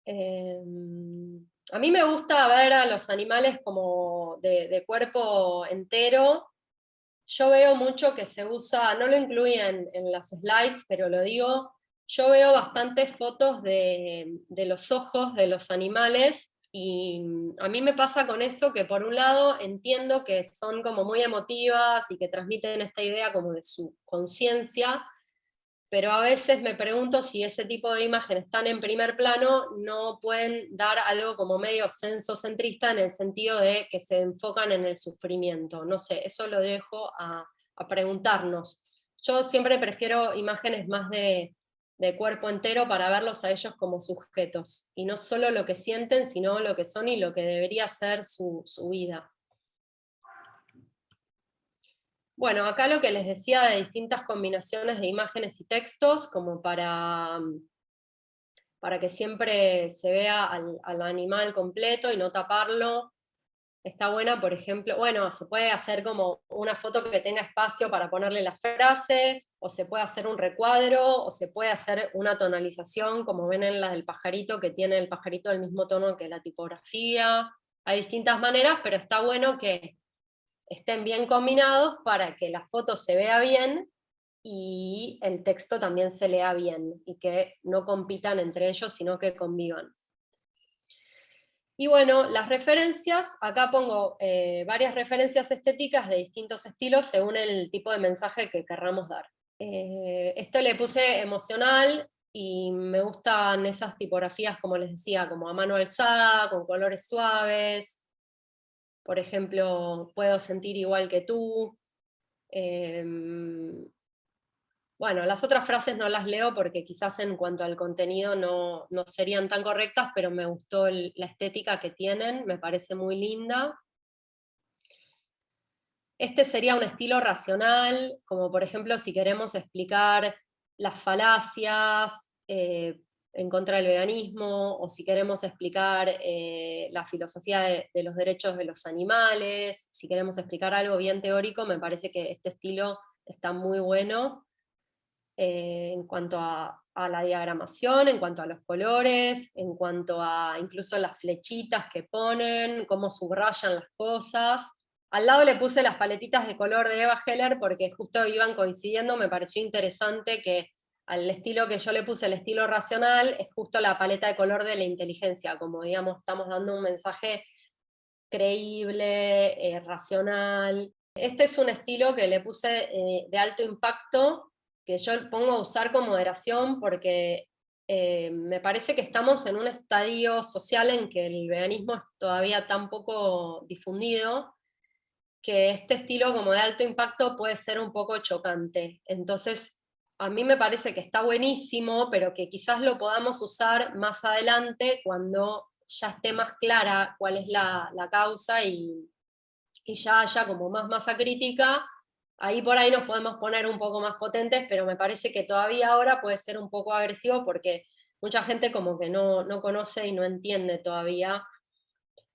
A mí me gusta ver a los animales como de cuerpo entero. Yo veo mucho que se usa, no lo incluyen en las slides, pero lo digo, yo veo bastantes fotos de los ojos de los animales, y a mí me pasa con eso que por un lado entiendo que son como muy emotivas y que transmiten esta idea como de su conciencia, pero a veces me pregunto si ese tipo de imágenes están en primer plano, no pueden dar algo como medio sensocentrista, en el sentido de que se enfocan en el sufrimiento. No sé, eso lo dejo a preguntarnos. Yo siempre prefiero imágenes más de cuerpo entero para verlos a ellos como sujetos, y no solo lo que sienten, sino lo que son y lo que debería ser su vida. Bueno, acá lo que les decía de distintas combinaciones de imágenes y textos, como para que siempre se vea al animal completo y no taparlo. Está buena, por ejemplo, bueno, se puede hacer como una foto que tenga espacio para ponerle la frase, o se puede hacer un recuadro, o se puede hacer una tonalización, como ven en la del pajarito, que tiene el pajarito del mismo tono que la tipografía. Hay distintas maneras, pero está bueno que estén bien combinados para que la foto se vea bien y el texto también se lea bien, y que no compitan entre ellos, sino que convivan. Y bueno, las referencias, acá pongo varias referencias estéticas de distintos estilos según el tipo de mensaje que querramos dar. Esto le puse emocional, y me gustan esas tipografías, como les decía, como a mano alzada, con colores suaves. Por ejemplo, puedo sentir igual que tú. Bueno, las otras frases no las leo porque quizás en cuanto al contenido no serían tan correctas, pero me gustó la estética que tienen, me parece muy linda. Este sería un estilo racional, como por ejemplo si queremos explicar las falacias en contra del veganismo, o si queremos explicar la filosofía de los derechos de los animales, si queremos explicar algo bien teórico, me parece que este estilo está muy bueno. En cuanto a la diagramación, en cuanto a los colores, en cuanto a incluso las flechitas que ponen, cómo subrayan las cosas. Al lado le puse las paletitas de color de Eva Heller porque justo iban coincidiendo, me pareció interesante que al estilo que yo le puse, el estilo racional, es justo la paleta de color de la inteligencia, como digamos, estamos dando un mensaje creíble, racional. Este es un estilo que le puse de alto impacto, que yo pongo a usar con moderación porque me parece que estamos en un estadio social en que el veganismo es todavía tan poco difundido, que este estilo como de alto impacto puede ser un poco chocante. Entonces, a mí me parece que está buenísimo, pero que quizás lo podamos usar más adelante cuando ya esté más clara cuál es la causa y ya haya como más masa crítica. Ahí por ahí nos podemos poner un poco más potentes, pero me parece que todavía ahora puede ser un poco agresivo porque mucha gente como que no conoce y no entiende todavía.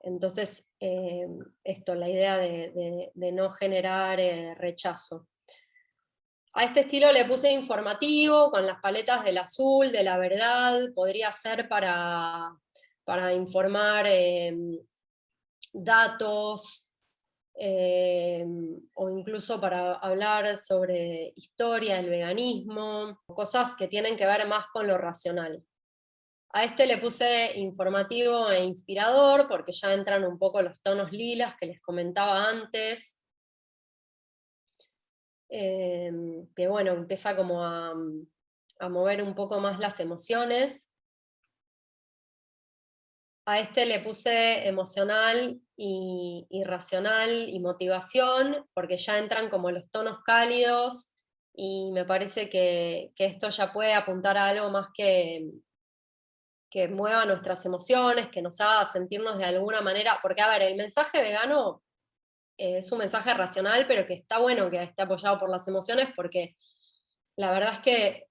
Entonces, la idea de no generar rechazo. A este estilo le puse informativo, con las paletas del azul, de la verdad, podría ser para informar datos, o incluso para hablar sobre historia del veganismo, cosas que tienen que ver más con lo racional. A este le puse informativo e inspirador, porque ya entran un poco los tonos lilas que les comentaba antes, que bueno, empieza como a mover un poco más las emociones. A este le puse emocional y racional y motivación, porque ya entran como los tonos cálidos, y me parece que esto ya puede apuntar a algo más que mueva nuestras emociones, que nos haga sentirnos de alguna manera, porque a ver, el mensaje vegano es un mensaje racional, pero que está bueno que esté apoyado por las emociones, porque la verdad es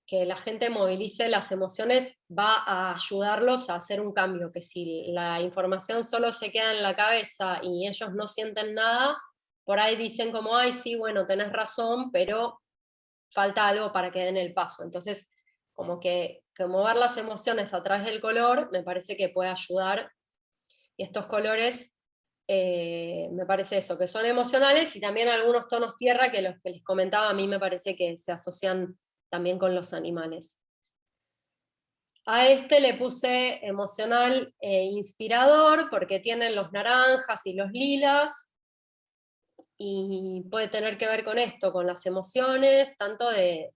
que la gente movilice las emociones va a ayudarlos a hacer un cambio, que si la información solo se queda en la cabeza y ellos no sienten nada, por ahí dicen como, ay, sí, bueno, tenés razón, pero falta algo para que den el paso. Entonces, como que mover las emociones a través del color me parece que puede ayudar, y estos colores me parece eso, que son emocionales, y también algunos tonos tierra que los que les comentaba a mí me parece que se asocian también con los animales. A este le puse emocional e inspirador porque tienen los naranjas y los lilas, y puede tener que ver con esto, con las emociones, tanto de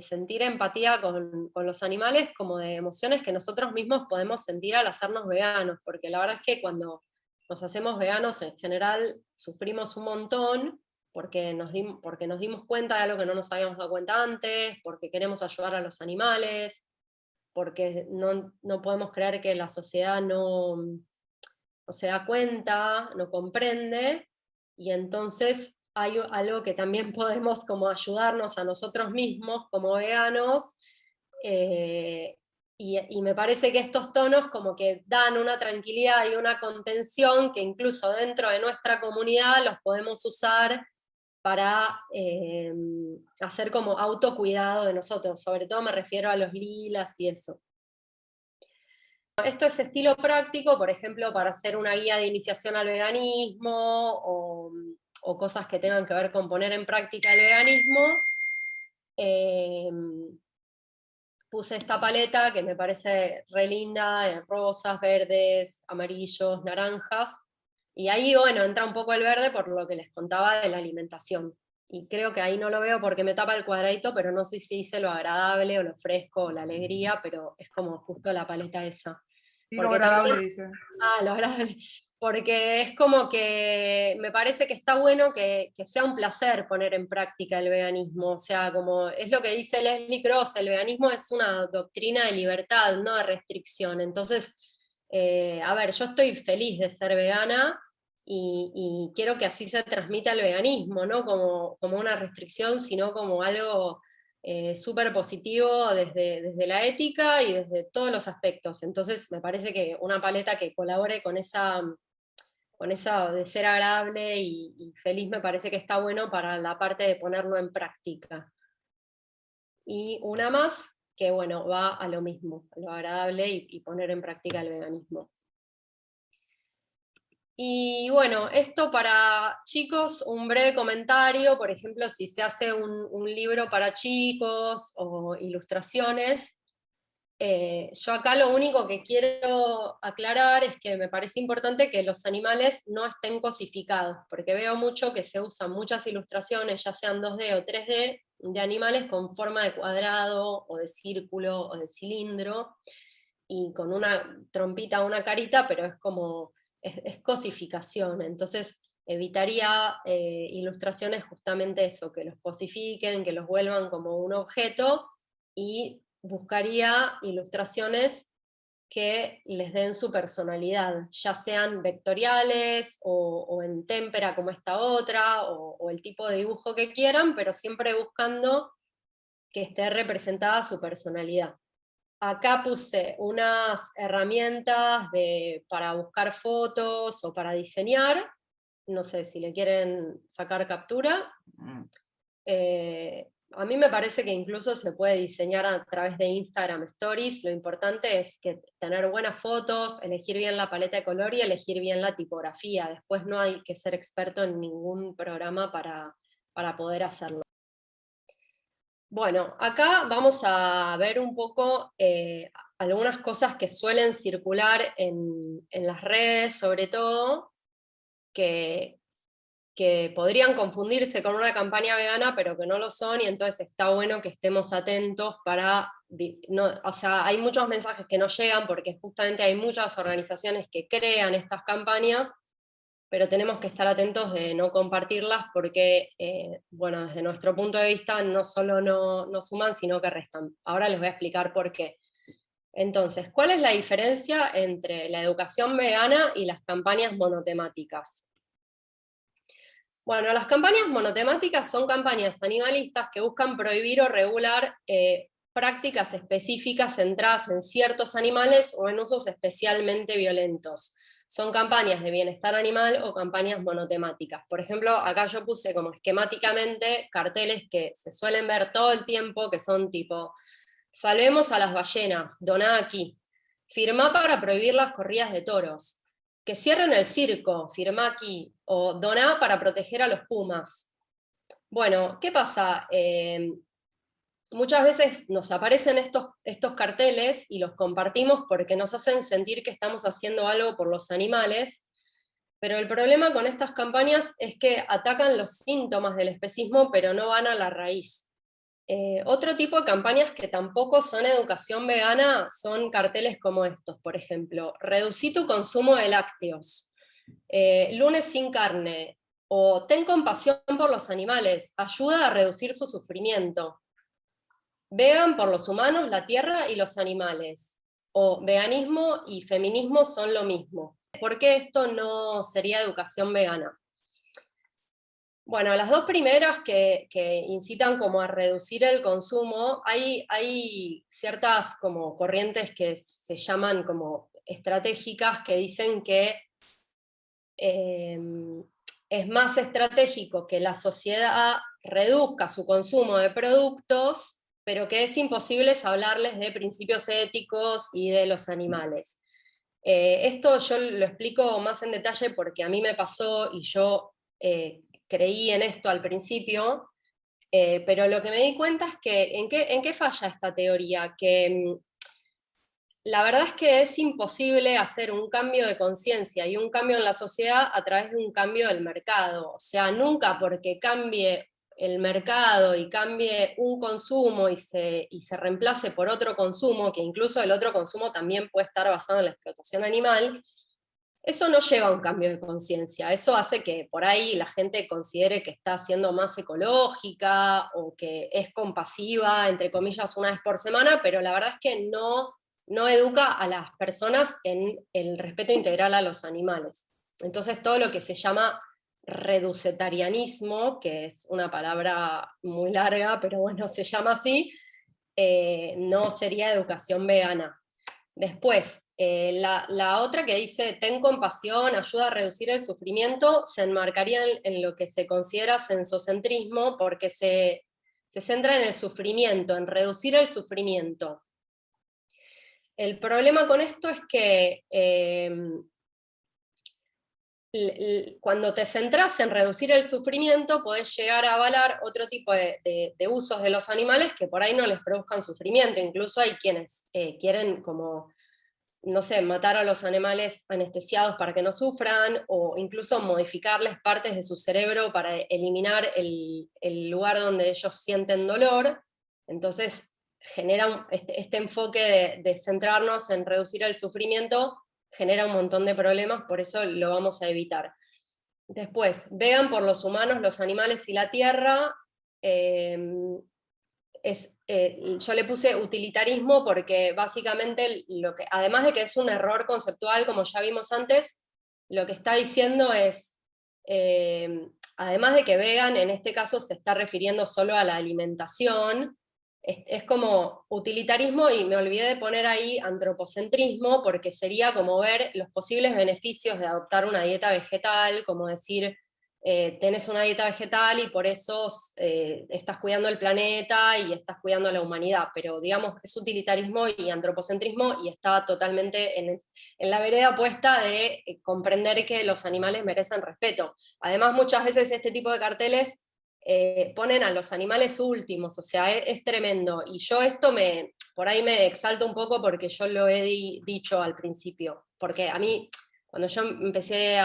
sentir empatía con los animales, como de emociones que nosotros mismos podemos sentir al hacernos veganos, porque la verdad es que cuando nos hacemos veganos en general sufrimos un montón, porque nos dimos cuenta de algo que no nos habíamos dado cuenta antes, porque queremos ayudar a los animales, porque no podemos creer que la sociedad no se da cuenta, no comprende, y entonces hay algo que también podemos como ayudarnos a nosotros mismos como veganos, y me parece que estos tonos como que dan una tranquilidad y una contención que incluso dentro de nuestra comunidad los podemos usar para hacer como autocuidado de nosotros, sobre todo me refiero a los lilas y eso. Esto es estilo práctico, por ejemplo, para hacer una guía de iniciación al veganismo, o cosas que tengan que ver con poner en práctica el veganismo, puse esta paleta que me parece re linda, de rosas, verdes, amarillos, naranjas, y ahí, bueno, entra un poco el verde por lo que les contaba de la alimentación. Y creo que ahí no lo veo porque me tapa el cuadradito, pero no sé si hice lo agradable o lo fresco o la alegría, pero es como justo la paleta esa. Sí, lo Porque agradable, también, dice. lo agradable. Porque es como que me parece que está bueno que sea un placer poner en práctica el veganismo. O sea, como es lo que dice Leslie Cross, el veganismo es una doctrina de libertad, no de restricción. Entonces, a ver, yo estoy feliz de ser vegana y quiero que así se transmita el veganismo, no como una restricción, sino como algo súper positivo desde la ética y desde todos los aspectos. Entonces me parece que una paleta que colabore con esa de ser agradable y feliz me parece que está bueno para la parte de ponerlo en práctica. Y una más que, bueno, va a lo mismo, a lo agradable y poner en práctica el veganismo. Y bueno, esto para chicos, un breve comentario, por ejemplo, si se hace un libro para chicos o ilustraciones, yo acá lo único que quiero aclarar es que me parece importante que los animales no estén cosificados, porque veo mucho que se usan muchas ilustraciones, ya sean 2D o 3D, de animales con forma de cuadrado, o de círculo, o de cilindro, y con una trompita o una carita, pero es como, es cosificación, entonces evitaría ilustraciones justamente eso, que los cosifiquen, que los vuelvan como un objeto, y buscaría ilustraciones que les den su personalidad, ya sean vectoriales o en témpera como esta otra, o el tipo de dibujo que quieran, pero siempre buscando que esté representada su personalidad. Acá puse unas herramientas para buscar fotos o para diseñar, no sé si le quieren sacar captura. A mí me parece que incluso se puede diseñar a través de Instagram Stories. Lo importante es que tener buenas fotos, elegir bien la paleta de color y elegir bien la tipografía. Después no hay que ser experto en ningún programa para poder hacerlo. Bueno, acá vamos a ver un poco algunas cosas que suelen circular en las redes, sobre todo, que podrían confundirse con una campaña vegana, pero que no lo son, y entonces está bueno que estemos atentos para, o sea, hay muchos mensajes que no llegan porque justamente hay muchas organizaciones que crean estas campañas, pero tenemos que estar atentos de no compartirlas porque, bueno, desde nuestro punto de vista no solo no suman, sino que restan. Ahora les voy a explicar por qué. Entonces, ¿cuál es la diferencia entre la educación vegana y las campañas monotemáticas? Bueno, las campañas monotemáticas son campañas animalistas que buscan prohibir o regular prácticas específicas centradas en ciertos animales o en usos especialmente violentos. Son campañas de bienestar animal o campañas monotemáticas. Por ejemplo, acá yo puse como esquemáticamente carteles que se suelen ver todo el tiempo, que son tipo, salvemos a las ballenas, doná aquí, firmá para prohibir las corridas de toros, que cierren el circo, firmá aquí, o doná para proteger a los pumas. Bueno, ¿qué pasa? Muchas veces nos aparecen estos carteles y los compartimos porque nos hacen sentir que estamos haciendo algo por los animales, pero el problema con estas campañas es que atacan los síntomas del especismo, pero no van a la raíz. Otro tipo de campañas que tampoco son educación vegana son carteles como estos, por ejemplo, reducí tu consumo de lácteos, lunes sin carne, o ten compasión por los animales, ayuda a reducir su sufrimiento, vegan por los humanos, la tierra y los animales, o veganismo y feminismo son lo mismo. ¿Por qué esto no sería educación vegana? Bueno, las dos primeras que incitan como a reducir el consumo, hay ciertas como corrientes que se llaman como estratégicas que dicen que es más estratégico que la sociedad reduzca su consumo de productos, pero que es imposible hablarles de principios éticos y de los animales. Esto yo lo explico más en detalle porque a mí me pasó y yo creí en esto al principio, pero lo que me di cuenta es que, ¿en qué falla esta teoría? Que la verdad es que es imposible hacer un cambio de conciencia y un cambio en la sociedad a través de un cambio del mercado. O sea, nunca porque cambie el mercado y cambie un consumo y se reemplace por otro consumo, que incluso el otro consumo también puede estar basado en la explotación animal, eso no lleva a un cambio de conciencia. Eso hace que por ahí la gente considere que está siendo más ecológica o que es compasiva, entre comillas, una vez por semana, pero la verdad es que no educa a las personas en el respeto integral a los animales. Entonces todo lo que se llama reducetarianismo, que es una palabra muy larga, pero bueno, se llama así, no sería educación vegana. Después, la otra que dice, ten compasión, ayuda a reducir el sufrimiento, se enmarcaría en lo que se considera sensocentrismo, porque se centra en el sufrimiento, en reducir el sufrimiento. El problema con esto es que cuando te centras en reducir el sufrimiento, podés llegar a avalar otro tipo de usos de los animales que por ahí no les produzcan sufrimiento. Incluso hay quienes quieren como, no sé, matar a los animales anestesiados para que no sufran, o incluso modificarles partes de su cerebro para eliminar el lugar donde ellos sienten dolor. Entonces genera este enfoque de centrarnos en reducir el sufrimiento, genera un montón de problemas, por eso lo vamos a evitar. Después, vegan por los humanos, los animales y la tierra. Yo le puse utilitarismo porque básicamente, además de que es un error conceptual, como ya vimos antes, lo que está diciendo es, además de que vegan, en este caso se está refiriendo solo a la alimentación, es como utilitarismo, y me olvidé de poner ahí antropocentrismo, porque sería como ver los posibles beneficios de adoptar una dieta vegetal, como decir, tenés una dieta vegetal y por eso estás cuidando el planeta y estás cuidando a la humanidad, pero digamos es utilitarismo y antropocentrismo, y está totalmente en la vereda opuesta de comprender que los animales merecen respeto. Además, muchas veces este tipo de carteles ponen a los animales últimos, o sea, es tremendo, y yo esto por ahí me exalto un poco porque yo lo he dicho al principio, porque a mí, cuando yo empecé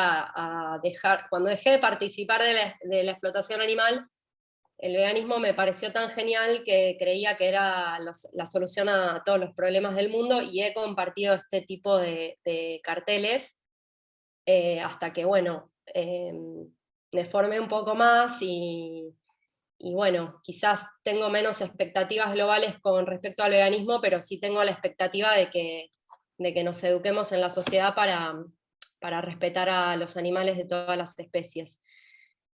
cuando dejé de participar de la explotación animal, el veganismo me pareció tan genial que creía que era la solución a todos los problemas del mundo, y he compartido este tipo de carteles hasta que, bueno, me formé un poco más y bueno, quizás tengo menos expectativas globales con respecto al veganismo, pero sí tengo la expectativa de que nos eduquemos en la sociedad para respetar a los animales de todas las especies.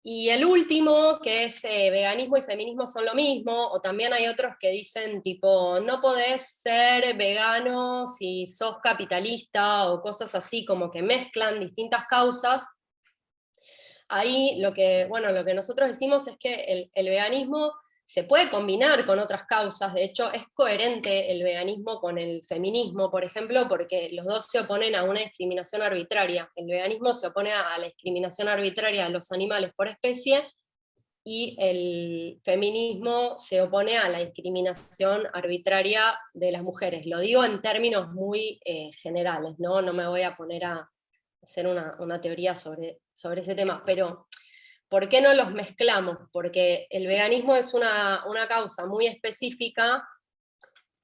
Y el último, que es veganismo y feminismo son lo mismo, o también hay otros que dicen tipo, no podés ser vegano si sos capitalista, o cosas así, como que mezclan distintas causas. Ahí bueno, lo que nosotros decimos es que el veganismo se puede combinar con otras causas. De hecho es coherente el veganismo con el feminismo, por ejemplo, porque los dos se oponen a una discriminación arbitraria. El veganismo se opone a la discriminación arbitraria de los animales por especie, y el feminismo se opone a la discriminación arbitraria de las mujeres. Lo digo en términos muy generales, ¿no? No me voy a poner a hacer una teoría sobre ese tema, pero ¿por qué no los mezclamos? Porque el veganismo es una causa muy específica,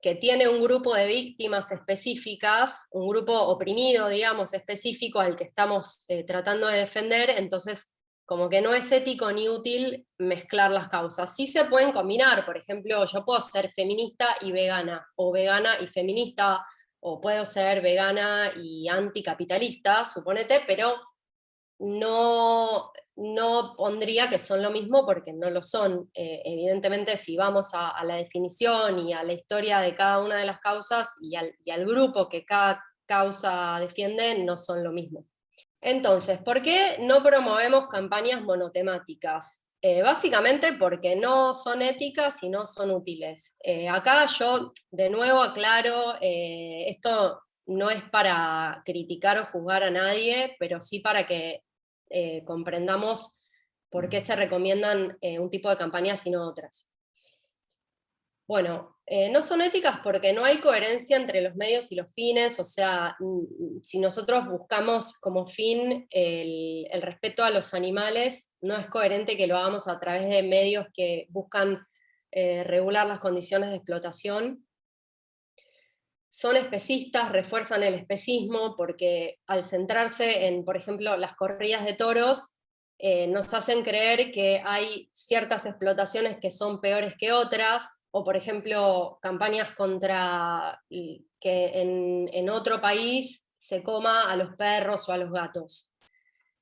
que tiene un grupo de víctimas específicas, un grupo oprimido, digamos, específico al que estamos tratando de defender. Entonces como que no es ético ni útil mezclar las causas. Sí se pueden combinar, por ejemplo, yo puedo ser feminista y vegana, o vegana y feminista, o puedo ser vegana y anticapitalista, suponete, pero no pondría que son lo mismo, porque no lo son. Evidentemente, si vamos a la definición y a la historia de cada una de las causas y al grupo que cada causa defiende, no son lo mismo. Entonces, ¿por qué no promovemos campañas monotemáticas? Básicamente porque no son éticas y no son útiles. Acá yo de nuevo aclaro, esto no es para criticar o juzgar a nadie, pero sí para que comprendamos por qué se recomiendan un tipo de campañas y no otras. Bueno, no son éticas porque no hay coherencia entre los medios y los fines, o sea, si nosotros buscamos como fin el respeto a los animales, no es coherente que lo hagamos a través de medios que buscan regular las condiciones de explotación. Son especistas, refuerzan el especismo, porque al centrarse en, por ejemplo, las corridas de toros, nos hacen creer que hay ciertas explotaciones que son peores que otras, o por ejemplo, campañas contra que en otro país se coma a los perros o a los gatos.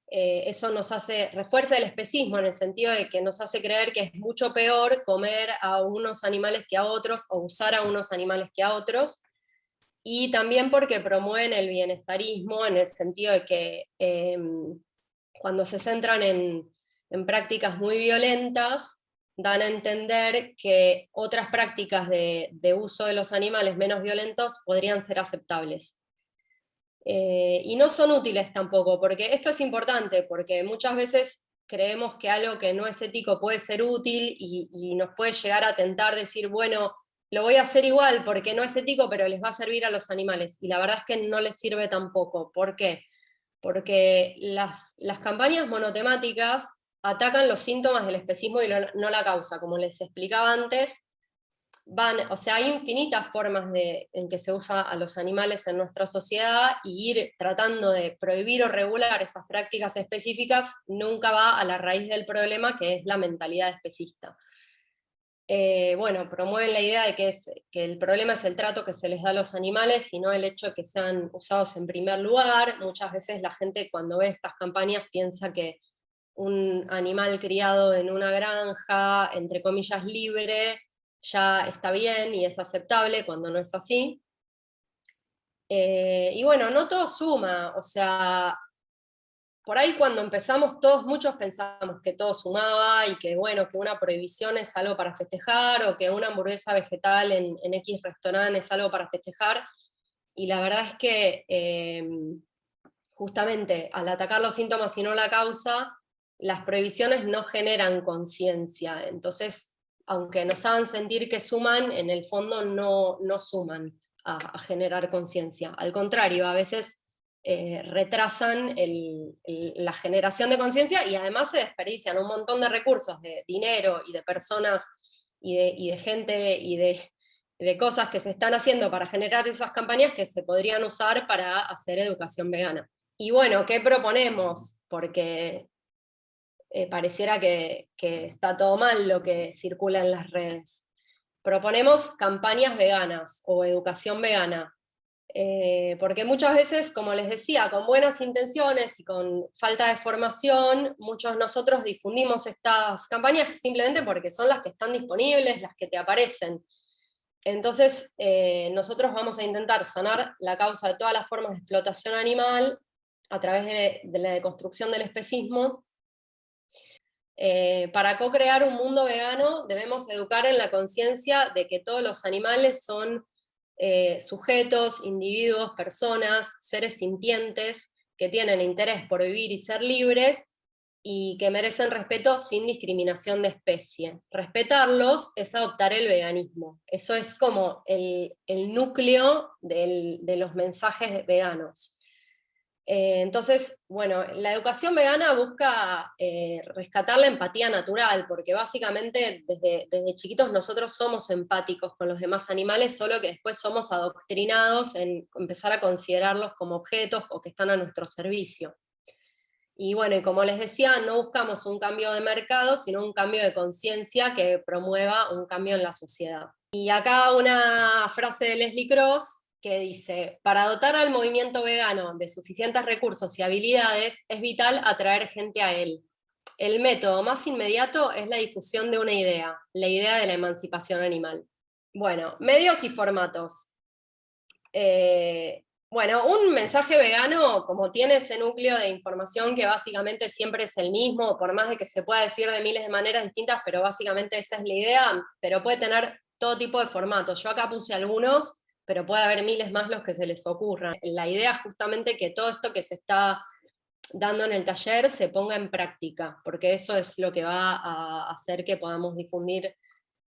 Eso refuerza el especismo en el sentido de que nos hace creer que es mucho peor comer a unos animales que a otros, o usar a unos animales que a otros, y también porque promueven el bienestarismo en el sentido de que cuando se centran en prácticas muy violentas, dan a entender que otras prácticas de uso de los animales menos violentos podrían ser aceptables. Y no son útiles tampoco, porque esto es importante, porque muchas veces creemos que algo que no es ético puede ser útil y nos puede llegar a tentar decir, bueno, lo voy a hacer igual porque no es ético, pero les va a servir a los animales. Y la verdad es que no les sirve tampoco. ¿Por qué? Porque las campañas monotemáticas atacan los síntomas del especismo y no la causa. Como les explicaba antes, o sea, hay infinitas formas en que se usa a los animales en nuestra sociedad, y ir tratando de prohibir o regular esas prácticas específicas nunca va a la raíz del problema, que es la mentalidad especista. Bueno, promueven la idea de que el problema es el trato que se les da a los animales y no el hecho de que sean usados en primer lugar. Muchas veces la gente, cuando ve estas campañas, piensa que un animal criado en una granja, entre comillas libre, ya está bien y es aceptable, cuando no es así. Y bueno, no todo suma, o sea, por ahí cuando empezamos muchos pensamos que todo sumaba y que bueno, que una prohibición es algo para festejar, o que una hamburguesa vegetal en X restaurante es algo para festejar, y la verdad es que justamente al atacar los síntomas y no la causa, las prohibiciones no generan conciencia, entonces aunque nos hagan sentir que suman, en el fondo no suman a generar conciencia, al contrario, a veces retrasan la generación de conciencia, y además se desperdician un montón de recursos, de dinero y de personas y de gente y de cosas que se están haciendo para generar esas campañas, que se podrían usar para hacer educación vegana. Y bueno, ¿qué proponemos? Porque pareciera que está todo mal lo que circula en las redes. Proponemos campañas veganas o educación vegana, porque muchas veces, como les decía, con buenas intenciones y con falta de formación, muchos de nosotros difundimos estas campañas simplemente porque son las que están disponibles, las que te aparecen. Entonces, nosotros vamos a intentar sanar la causa de todas las formas de explotación animal a través de la deconstrucción del especismo. Para co-crear un mundo vegano debemos educar en la conciencia de que todos los animales son sujetos, individuos, personas, seres sintientes, que tienen interés por vivir y ser libres, y que merecen respeto sin discriminación de especie. Respetarlos es adoptar el veganismo. Eso es como el núcleo de los mensajes veganos. Entonces, bueno, la educación vegana busca rescatar la empatía natural, porque básicamente desde chiquitos nosotros somos empáticos con los demás animales, solo que después somos adoctrinados en empezar a considerarlos como objetos o que están a nuestro servicio. Y bueno, y como les decía, no buscamos un cambio de mercado, sino un cambio de conciencia que promueva un cambio en la sociedad. Y acá una frase de Leslie Cross que dice: para dotar al movimiento vegano de suficientes recursos y habilidades, es vital atraer gente a él. El método más inmediato es la difusión de una idea, la idea de la emancipación animal. Bueno, medios y formatos. Bueno, un mensaje vegano, como tiene ese núcleo de información que básicamente siempre es el mismo, por más de que se pueda decir de miles de maneras distintas, pero básicamente esa es la idea, pero puede tener todo tipo de formatos. Yo acá puse algunos, pero puede haber miles más los que se les ocurran. La idea es justamente que todo esto que se está dando en el taller se ponga en práctica, porque eso es lo que va a hacer que podamos difundir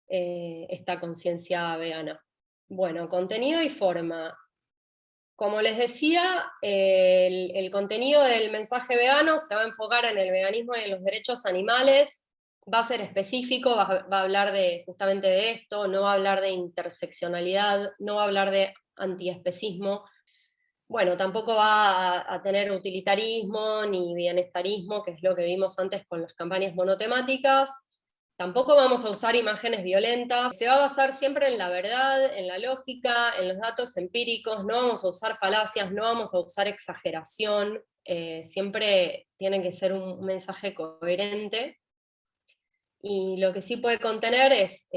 esta conciencia vegana. Bueno, contenido y forma. Como les decía, el contenido del mensaje vegano se va a enfocar en el veganismo y en los derechos animales, va a ser específico, va a hablar justamente de esto, no va a hablar de interseccionalidad, no va a hablar de antiespecismo. Bueno, tampoco va a tener utilitarismo ni bienestarismo, que es lo que vimos antes con las campañas monotemáticas. Tampoco vamos a usar imágenes violentas. Se va a basar siempre en la verdad, en la lógica, en los datos empíricos. No vamos a usar falacias, no vamos a usar exageración. Siempre tiene que ser un mensaje coherente. Y lo que sí puede contener es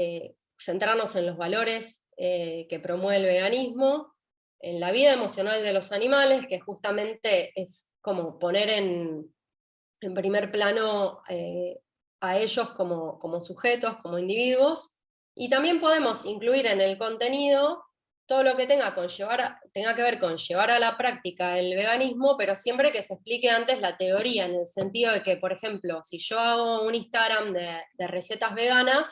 centrarnos en los valores que promueve el veganismo, en la vida emocional de los animales, que justamente es como poner en primer plano a ellos como sujetos, como individuos, y también podemos incluir en el contenido todo lo que tenga que ver con llevar a la práctica el veganismo, pero siempre que se explique antes la teoría, en el sentido de que, por ejemplo, si yo hago un Instagram de recetas veganas,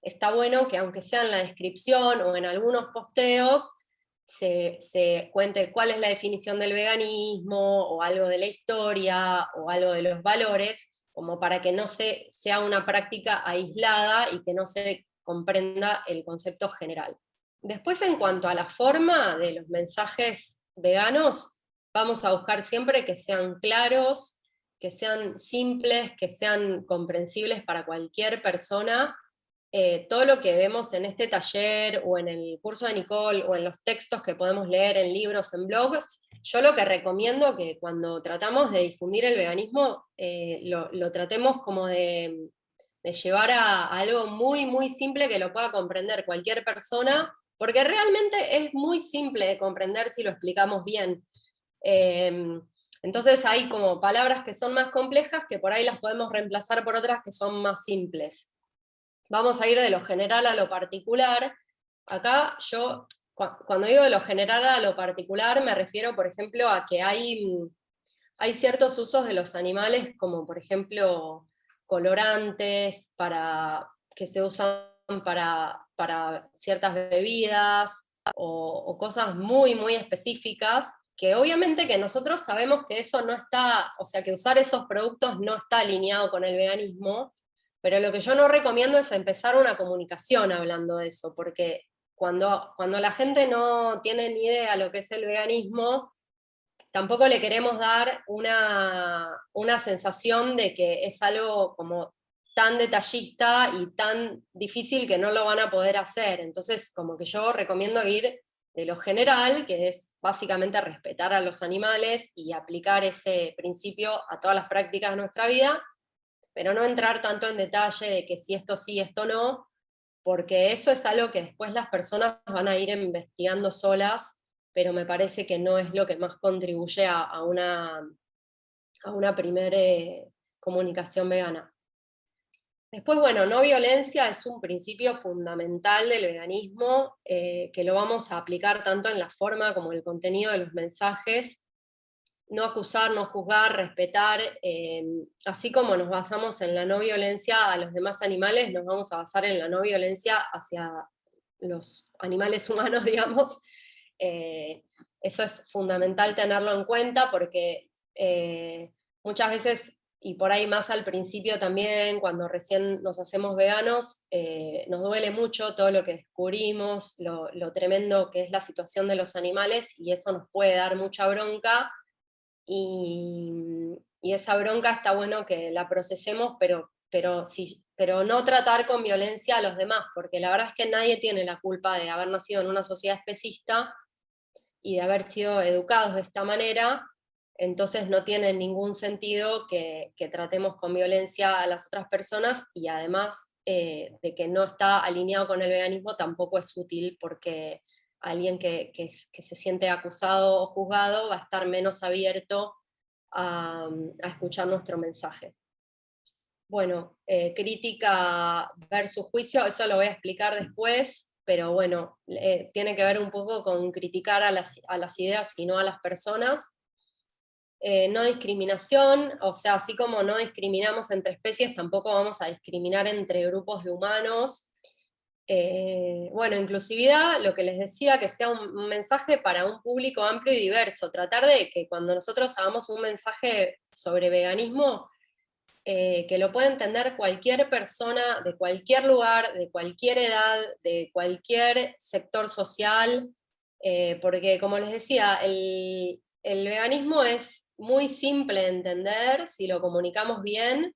está bueno que aunque sea en la descripción o en algunos posteos, se cuente cuál es la definición del veganismo, o algo de la historia, o algo de los valores, como para que no sea una práctica aislada y que no se comprenda el concepto general. Después, en cuanto a la forma de los mensajes veganos, vamos a buscar siempre que sean claros, que sean simples, que sean comprensibles para cualquier persona. Todo lo que vemos en este taller o en el curso de Nicole o en los textos que podemos leer en libros, en blogs, yo lo que recomiendo que cuando tratamos de difundir el veganismo, lo tratemos como de llevar a algo muy, muy simple que lo pueda comprender cualquier persona, porque realmente es muy simple de comprender si lo explicamos bien. Entonces hay como palabras que son más complejas que por ahí las podemos reemplazar por otras que son más simples. Vamos a ir de lo general a lo particular. Acá yo, cuando digo de lo general a lo particular, me refiero, por ejemplo, a que hay ciertos usos de los animales, como por ejemplo colorantes que se usan para ciertas bebidas, o cosas muy, muy específicas, que obviamente que nosotros sabemos que eso no está, o sea, que usar esos productos no está alineado con el veganismo, pero lo que yo no recomiendo es empezar una comunicación hablando de eso, porque cuando la gente no tiene ni idea de lo que es el veganismo, tampoco le queremos dar una sensación de que es algo como tan detallista y tan difícil que no lo van a poder hacer. Entonces, como que yo recomiendo ir de lo general, que es básicamente respetar a los animales y aplicar ese principio a todas las prácticas de nuestra vida, pero no entrar tanto en detalle de que si esto sí, esto no, porque eso es algo que después las personas van a ir investigando solas, pero me parece que no es lo que más contribuye a una primera comunicación vegana. Después, bueno, no violencia es un principio fundamental del veganismo, que lo vamos a aplicar tanto en la forma como en el contenido de los mensajes. No acusar, no juzgar, respetar, así como nos basamos en la no violencia a los demás animales, nos vamos a basar en la no violencia hacia los animales humanos, digamos. Eso es fundamental tenerlo en cuenta, porque muchas veces, y por ahí más al principio también, cuando recién nos hacemos veganos, nos duele mucho todo lo que descubrimos, lo tremendo que es la situación de los animales, y eso nos puede dar mucha bronca. Y esa bronca está bueno que la procesemos, pero no tratar con violencia a los demás, porque la verdad es que nadie tiene la culpa de haber nacido en una sociedad especista y de haber sido educados de esta manera. Entonces no tiene ningún sentido que tratemos con violencia a las otras personas, y además de que no está alineado con el veganismo tampoco es útil, porque alguien que se siente acusado o juzgado va a estar menos abierto a escuchar nuestro mensaje. Bueno, crítica versus juicio, eso lo voy a explicar después, pero bueno, tiene que ver un poco con criticar a las ideas y no a las personas. no discriminación, o sea, así como no discriminamos entre especies, tampoco vamos a discriminar entre grupos de humanos. Bueno, inclusividad, lo que les decía, que sea un mensaje para un público amplio y diverso, tratar de que cuando nosotros hagamos un mensaje sobre veganismo, que lo pueda entender cualquier persona de cualquier lugar, de cualquier edad, de cualquier sector social, porque como les decía, el veganismo es muy simple de entender si lo comunicamos bien,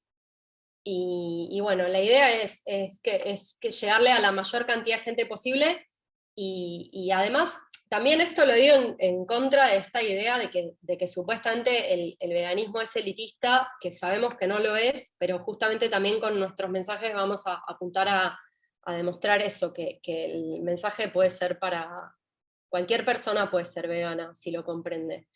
y bueno, la idea es que llegarle a la mayor cantidad de gente posible, y además, también esto lo digo en contra de esta idea de que supuestamente el veganismo es elitista, que sabemos que no lo es, pero justamente también con nuestros mensajes vamos a apuntar a demostrar eso, que el mensaje puede ser para cualquier persona, puede ser vegana, si lo comprende.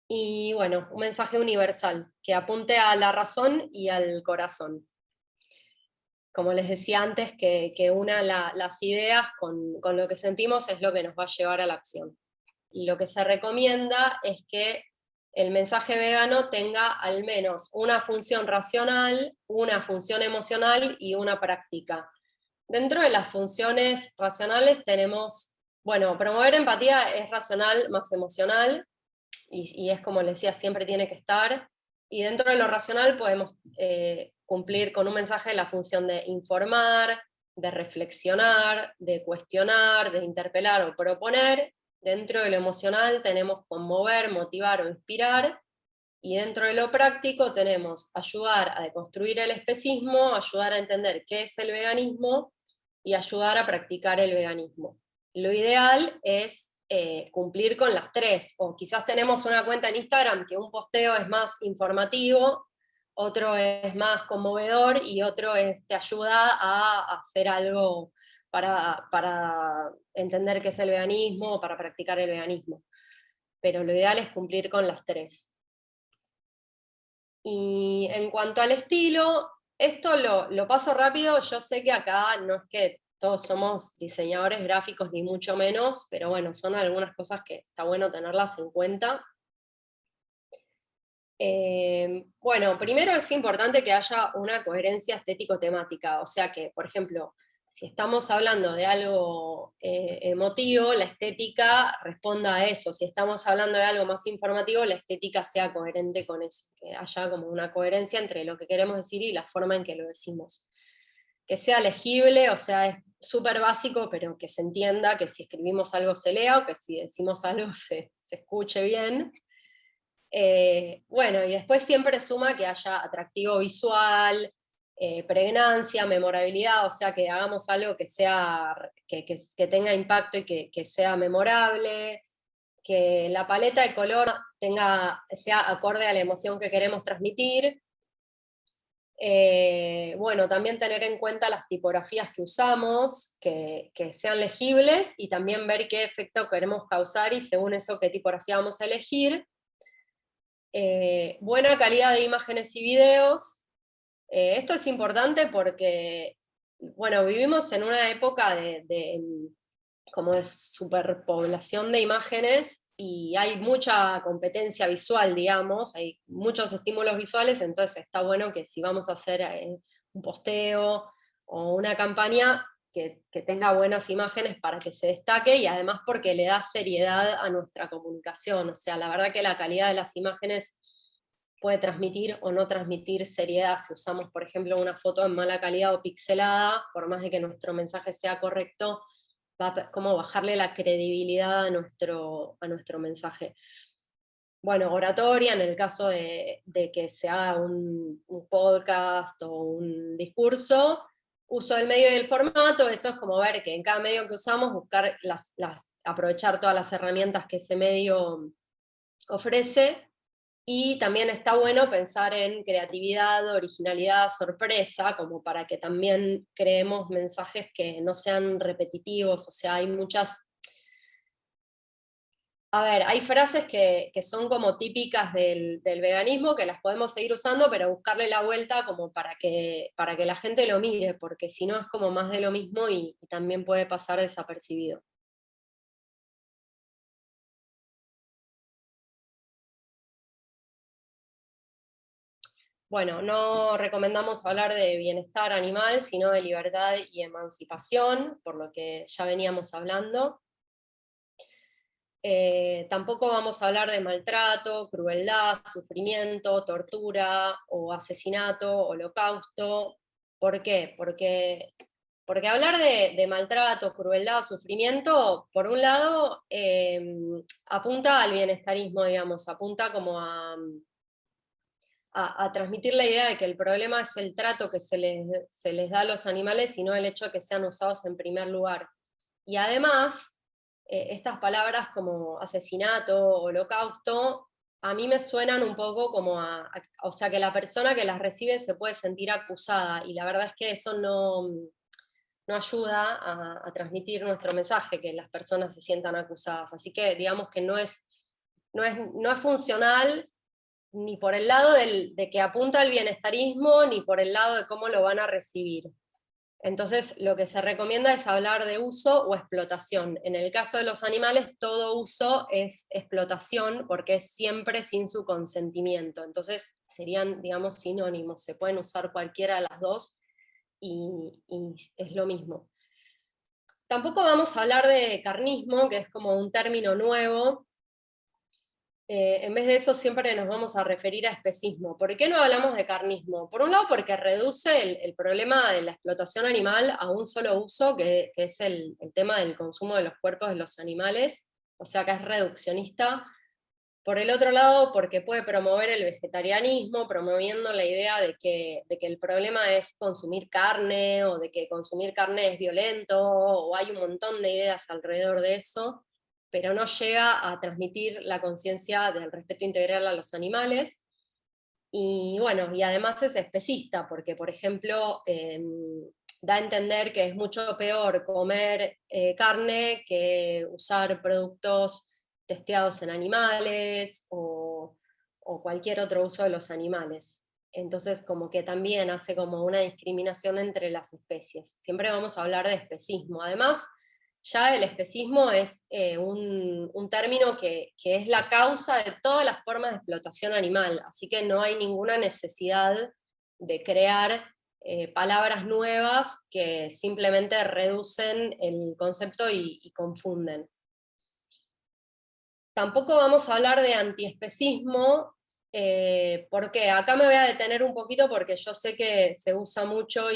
Y bueno, un mensaje universal, que apunte a la razón y al corazón. Como les decía antes, que una las ideas con lo que sentimos es lo que nos va a llevar a la acción. Y lo que se recomienda es que el mensaje vegano tenga al menos una función racional, una función emocional y una práctica. Dentro de las funciones racionales tenemos, bueno, promover empatía es racional más emocional, y es como les decía, siempre tiene que estar. Y dentro de lo racional podemos cumplir con un mensaje la función de informar, de reflexionar, de cuestionar, de interpelar o proponer. Dentro de lo emocional tenemos conmover, motivar o inspirar. Y dentro de lo práctico tenemos ayudar a deconstruir el especismo, ayudar a entender qué es el veganismo y ayudar a practicar el veganismo. Lo ideal es cumplir con las tres, o quizás tenemos una cuenta en Instagram que un posteo es más informativo, otro es más conmovedor y otro te ayuda a hacer algo para entender qué es el veganismo o para practicar el veganismo. Pero lo ideal es cumplir con las tres. Y en cuanto al estilo, esto lo paso rápido, yo sé que acá no es que todos somos diseñadores gráficos ni mucho menos, pero bueno, son algunas cosas que está bueno tenerlas en cuenta. Bueno, primero es importante que haya una coherencia estético-temática, o sea que, por ejemplo, si estamos hablando de algo emotivo, la estética responda a eso. Si estamos hablando de algo más informativo, la estética sea coherente con eso, que haya como una coherencia entre lo que queremos decir y la forma en que lo decimos. Que sea legible, o sea, es súper básico, pero que se entienda, que si escribimos algo se lea, o que si decimos algo se escuche bien. Bueno, y después siempre suma que haya atractivo visual, pregnancia, memorabilidad, o sea, que hagamos algo que sea, que tenga impacto y que sea memorable, que la paleta de color sea acorde a la emoción que queremos transmitir. Bueno, también tener en cuenta las tipografías que usamos, que sean legibles, y también ver qué efecto queremos causar y según eso qué tipografía vamos a elegir. Buena calidad de imágenes y videos. Esto es importante porque, bueno, vivimos en una época como de superpoblación de imágenes, y hay mucha competencia visual, digamos, hay muchos estímulos visuales, entonces está bueno que si vamos a hacer un posteo o una campaña, que tenga buenas imágenes para que se destaque, y además porque le da seriedad a nuestra comunicación. O sea, la verdad que la calidad de las imágenes puede transmitir o no transmitir seriedad. Si usamos, por ejemplo, una foto en mala calidad o pixelada, por más de que nuestro mensaje sea correcto, va a como bajarle la credibilidad a nuestro mensaje. Bueno, oratoria, en el caso de que se haga un podcast o un discurso, uso del medio y el formato. Eso es como ver que en cada medio que usamos, buscar aprovechar todas las herramientas que ese medio ofrece. Y también está bueno pensar en creatividad, originalidad, sorpresa, como para que también creemos mensajes que no sean repetitivos. O sea, hay muchas... A ver, hay frases que son como típicas del veganismo, que las podemos seguir usando, pero buscarle la vuelta como para que la gente lo mire, porque si no es como más de lo mismo, y también puede pasar desapercibido. Bueno, no recomendamos hablar de bienestar animal, sino de libertad y emancipación, por lo que ya veníamos hablando. Tampoco vamos a hablar de maltrato, crueldad, sufrimiento, tortura o asesinato, holocausto. ¿Por qué? Porque hablar de maltrato, crueldad, sufrimiento, por un lado, apunta al bienestarismo, digamos, apunta como a transmitir la idea de que el problema es el trato que se les da a los animales y no el hecho de que sean usados en primer lugar. Y además, estas palabras como asesinato, holocausto, a mí me suenan un poco como o sea, que la persona que las recibe se puede sentir acusada, y la verdad es que eso no ayuda a transmitir nuestro mensaje, que las personas se sientan acusadas. Así que digamos que no es funcional ni por el lado de que apunta al bienestarismo, ni por el lado de cómo lo van a recibir. Entonces, lo que se recomienda es hablar de uso o explotación. En el caso de los animales, todo uso es explotación porque es siempre sin su consentimiento. Entonces, serían, digamos, sinónimos. Se pueden usar cualquiera de las dos y es lo mismo. Tampoco vamos a hablar de carnismo, que es como un término nuevo. En vez de eso siempre nos vamos a referir a especismo. ¿Por qué no hablamos de carnismo? Por un lado porque reduce el problema de la explotación animal a un solo uso, que es el tema del consumo de los cuerpos de los animales, o sea que es reduccionista. Por el otro lado, porque puede promover el vegetarianismo, promoviendo la idea de que el problema es consumir carne, o de que consumir carne es violento, o hay un montón de ideas alrededor de eso, pero no llega a transmitir la conciencia del respeto integral a los animales. Y bueno, y además es especista, porque por ejemplo, da a entender que es mucho peor comer carne que usar productos testeados en animales o cualquier otro uso de los animales. Entonces, como que también hace como una discriminación entre las especies. Siempre vamos a hablar de especismo. Además, ya el especismo es un término que es la causa de todas las formas de explotación animal, así que no hay ninguna necesidad de crear palabras nuevas que simplemente reducen el concepto y confunden. Tampoco vamos a hablar de antiespecismo, porque acá me voy a detener un poquito porque yo sé que se usa mucho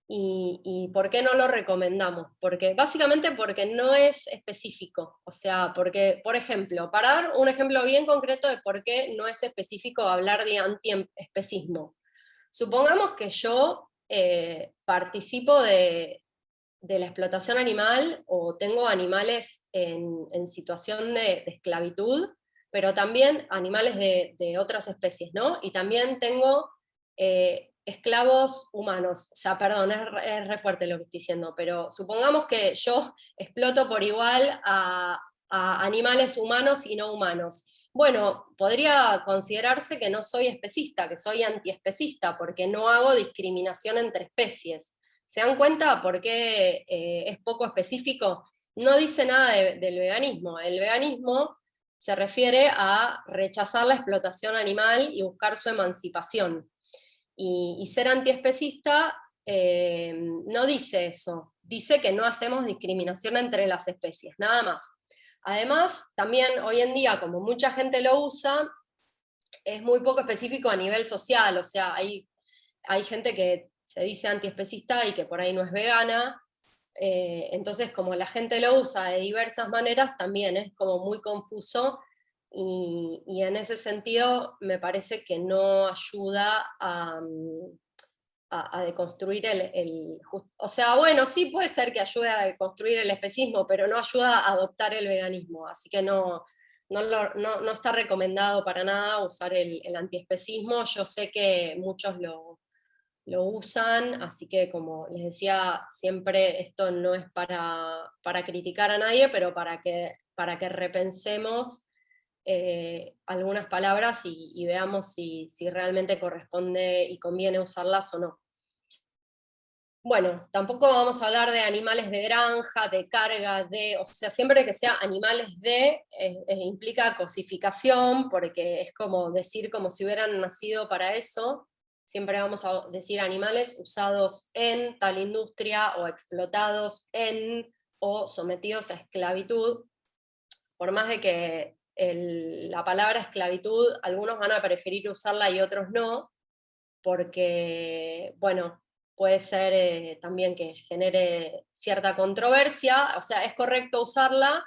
y ¿por qué no lo recomendamos? Básicamente porque no es específico. O sea, porque, por ejemplo, para dar un ejemplo bien concreto de por qué no es específico hablar de antiespecismo. Supongamos que yo participo de la explotación animal o tengo animales en situación de esclavitud, pero también animales de otras especies, ¿no? Y también tengo esclavos humanos. O sea, perdón, es re fuerte lo que estoy diciendo, pero supongamos que yo exploto por igual a animales humanos y no humanos. Bueno, podría considerarse que no soy especista, que soy antiespecista, porque no hago discriminación entre especies. ¿Se dan cuenta por qué es poco específico? No dice nada del veganismo. El veganismo se refiere a rechazar la explotación animal y buscar su emancipación. Y ser antiespecista no dice eso, dice que no hacemos discriminación entre las especies, nada más. Además, también hoy en día, como mucha gente lo usa, es muy poco específico a nivel social, o sea, hay gente que se dice antiespecista y que por ahí no es vegana, entonces como la gente lo usa de diversas maneras, también es como muy confuso, y en ese sentido me parece que no ayuda a deconstruir o sea, bueno, sí puede ser que ayude a deconstruir el especismo, pero no ayuda a adoptar el veganismo, así que no está recomendado para nada usar el antiespecismo. Yo sé que muchos lo usan, así que como les decía, siempre esto no es para criticar a nadie, pero para que repensemos algunas palabras y veamos si realmente corresponde y conviene usarlas o no. Bueno, tampoco vamos a hablar de animales de granja, de carga, o sea, siempre que sea animales implica cosificación, porque es como decir como si hubieran nacido para eso. Siempre vamos a decir animales usados en tal industria, o explotados en, o sometidos a esclavitud, por más de que la palabra esclavitud, algunos van a preferir usarla y otros no, porque, bueno, puede ser también que genere cierta controversia, o sea, es correcto usarla,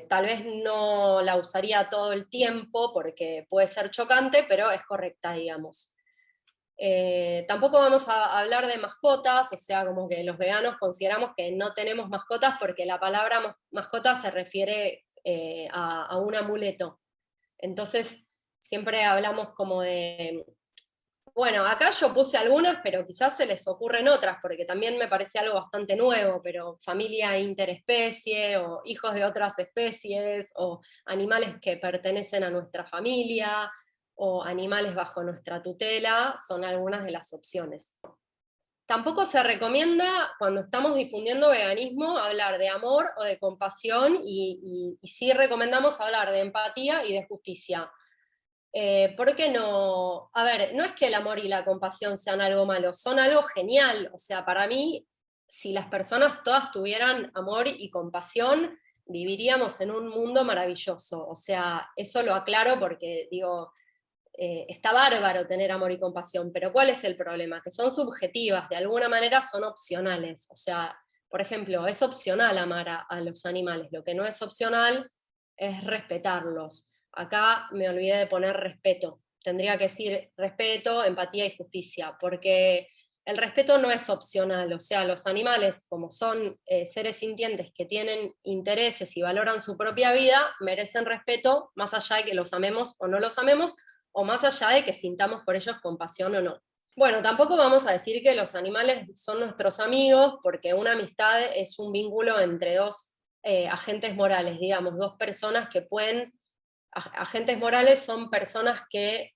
tal vez no la usaría todo el tiempo porque puede ser chocante, pero es correcta, digamos. Tampoco vamos a hablar de mascotas, o sea, como que los veganos consideramos que no tenemos mascotas porque la palabra mascota se refiere a un amuleto. Entonces, siempre hablamos como de... Bueno, acá yo puse algunas, pero quizás se les ocurren otras, porque también me parece algo bastante nuevo, pero familia interespecie, o hijos de otras especies, o animales que pertenecen a nuestra familia, o animales bajo nuestra tutela, son algunas de las opciones. Tampoco se recomienda, cuando estamos difundiendo veganismo, hablar de amor o de compasión, y sí recomendamos hablar de empatía y de justicia. ¿Por qué no? A ver, no es que el amor y la compasión sean algo malo, son algo genial. O sea, para mí, si las personas todas tuvieran amor y compasión, viviríamos en un mundo maravilloso. O sea, eso lo aclaro porque digo, está bárbaro tener amor y compasión, pero ¿cuál es el problema? Que son subjetivas, de alguna manera son opcionales. O sea, por ejemplo, es opcional amar a los animales, lo que no es opcional es respetarlos. Acá me olvidé de poner respeto, tendría que decir respeto, empatía y justicia, porque el respeto no es opcional, o sea, los animales, como son seres sintientes que tienen intereses y valoran su propia vida, merecen respeto, más allá de que los amemos o no los amemos, o más allá de que sintamos por ellos compasión o no. Bueno, tampoco vamos a decir que los animales son nuestros amigos, porque una amistad es un vínculo entre dos agentes morales, digamos, dos personas que pueden... Agentes morales son personas que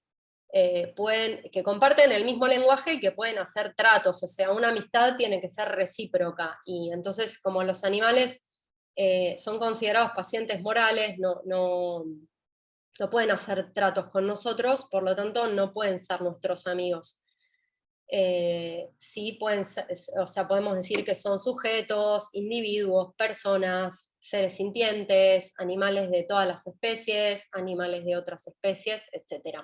que comparten el mismo lenguaje y que pueden hacer tratos, o sea, una amistad tiene que ser recíproca, y entonces como los animales son considerados pacientes morales, no pueden hacer tratos con nosotros, por lo tanto no pueden ser nuestros amigos. Sí pueden ser, o sea, podemos decir que son sujetos, individuos, personas, seres sintientes, animales de todas las especies, animales de otras especies, etc.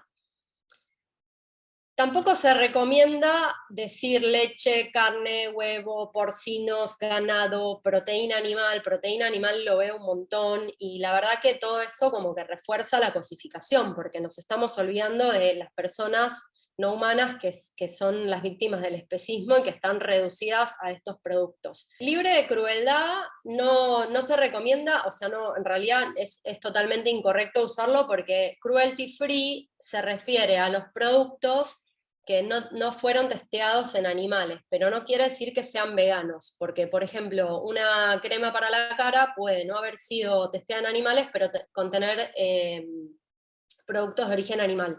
Tampoco se recomienda decir leche, carne, huevo, porcinos, ganado, proteína animal lo veo un montón, y la verdad que todo eso como que refuerza la cosificación, porque nos estamos olvidando de las personas no humanas que son las víctimas del especismo y que están reducidas a estos productos. Libre de crueldad no se recomienda, o sea, no, en realidad es totalmente incorrecto usarlo, porque cruelty free se refiere a los productos que no fueron testeados en animales, pero no quiere decir que sean veganos, porque, por ejemplo, una crema para la cara puede no haber sido testeada en animales, pero contener productos de origen animal.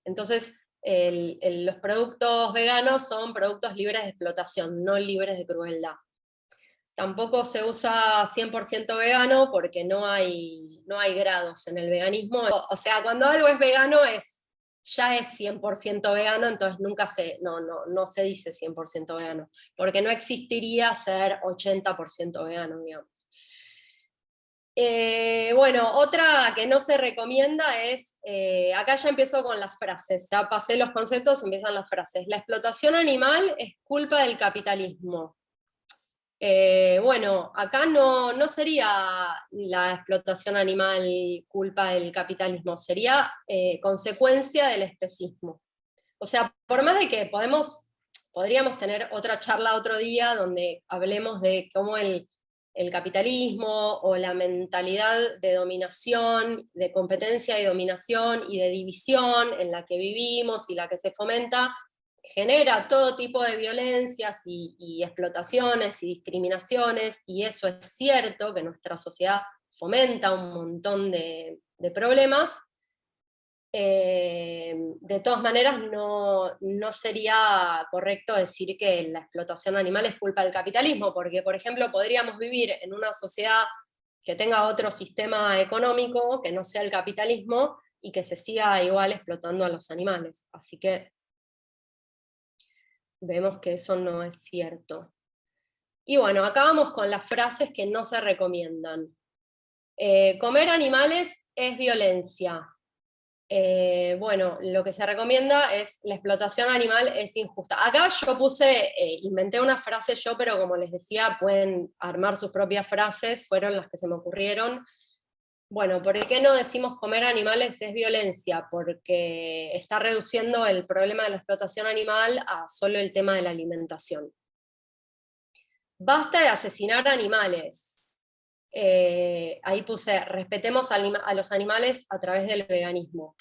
Entonces, los productos veganos son productos libres de explotación, no libres de crueldad. Tampoco se usa 100% vegano porque no hay grados en el veganismo. O sea, cuando algo es vegano ya es 100% vegano, entonces nunca no se dice 100% vegano, porque no existiría ser 80% vegano, digamos. Bueno, otra que no se recomienda es, acá ya empiezo con las frases, ya pasé los conceptos, empiezan las frases. La explotación animal es culpa del capitalismo. Bueno, acá no sería la explotación animal culpa del capitalismo, sería consecuencia del especismo. O sea, por más de que podríamos tener otra charla otro día donde hablemos de cómo el capitalismo o la mentalidad de dominación, de competencia y dominación y de división en la que vivimos y la que se fomenta, genera todo tipo de violencias y explotaciones y discriminaciones, y eso es cierto, que nuestra sociedad fomenta un montón de problemas. de todas maneras no sería correcto decir que la explotación animal es culpa del capitalismo, porque por ejemplo podríamos vivir en una sociedad que tenga otro sistema económico que no sea el capitalismo y que se siga igual explotando a los animales. Así que vemos que eso no es cierto. Y bueno, acá vamos con las frases que no se recomiendan. Comer animales es violencia. Bueno, lo que se recomienda es la explotación animal es injusta. Acá yo inventé una frase yo, pero como les decía, pueden armar sus propias frases, fueron las que se me ocurrieron. Bueno, ¿por qué no decimos comer animales es violencia? Porque está reduciendo el problema de la explotación animal a solo el tema de la alimentación. Basta de asesinar animales. Ahí puse, respetemos a los animales a través del veganismo.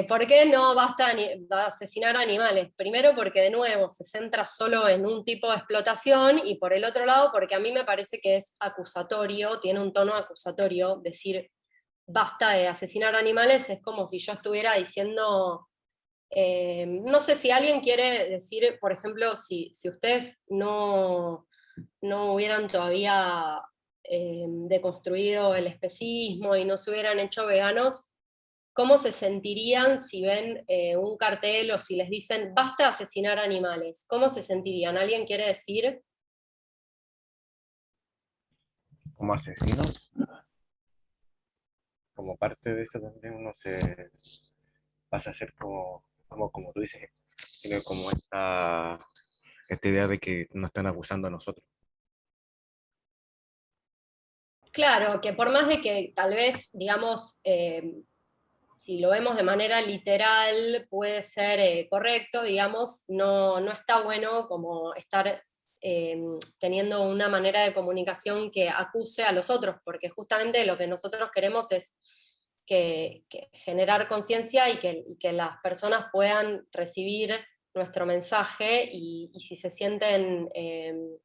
¿Por qué no basta de asesinar animales? Primero porque de nuevo se centra solo en un tipo de explotación, y por el otro lado porque a mí me parece que es acusatorio, tiene un tono acusatorio, decir basta de asesinar animales es como si yo estuviera diciendo, no sé si alguien quiere decir, por ejemplo, si ustedes no hubieran todavía deconstruido el especismo y no se hubieran hecho veganos, ¿cómo se sentirían si ven un cartel o si les dicen basta de asesinar animales? ¿Cómo se sentirían? ¿Alguien quiere decir? Como asesinos, como parte de eso también uno se pasa a ser como tú dices, tiene como esta idea de que nos están acusando a nosotros. Claro, que por más de que tal vez, digamos, si lo vemos de manera literal, puede ser correcto, digamos, no está bueno como estar teniendo una manera de comunicación que acuse a los otros, porque justamente lo que nosotros queremos es que generar conciencia y que las personas puedan recibir nuestro mensaje, y si se sienten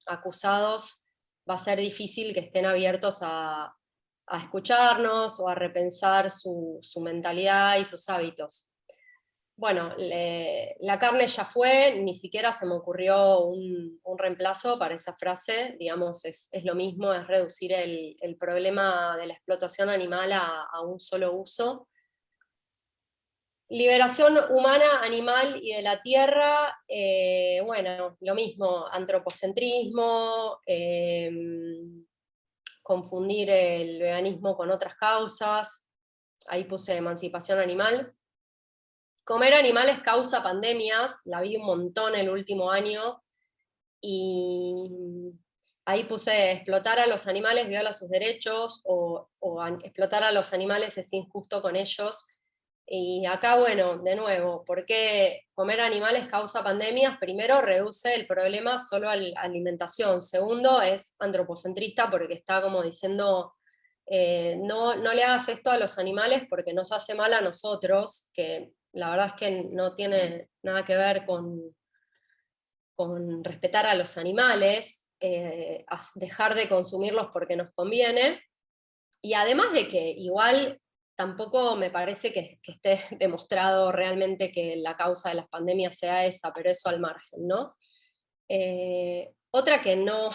acusados, va a ser difícil que estén abiertos a escucharnos o a repensar su mentalidad y sus hábitos. Bueno, la carne ya fue, ni siquiera se me ocurrió un reemplazo para esa frase, digamos, es lo mismo, es reducir el problema de la explotación animal a un solo uso. Liberación humana, animal y de la tierra, bueno, lo mismo, antropocentrismo, confundir el veganismo con otras causas, ahí puse emancipación animal. Comer animales causa pandemias, la vi un montón el último año, y ahí puse explotar a los animales viola sus derechos, o explotar a los animales es injusto con ellos. Y acá, bueno, de nuevo, ¿por qué comer animales causa pandemias? Primero, reduce el problema solo a la alimentación. Segundo, es antropocentrista porque está como diciendo, no le hagas esto a los animales porque nos hace mal a nosotros, que la verdad es que no tiene nada que ver con respetar a los animales, dejar de consumirlos porque nos conviene. Y además de que igual tampoco me parece que esté demostrado realmente que la causa de las pandemias sea esa, pero eso al margen, ¿no? Otra que no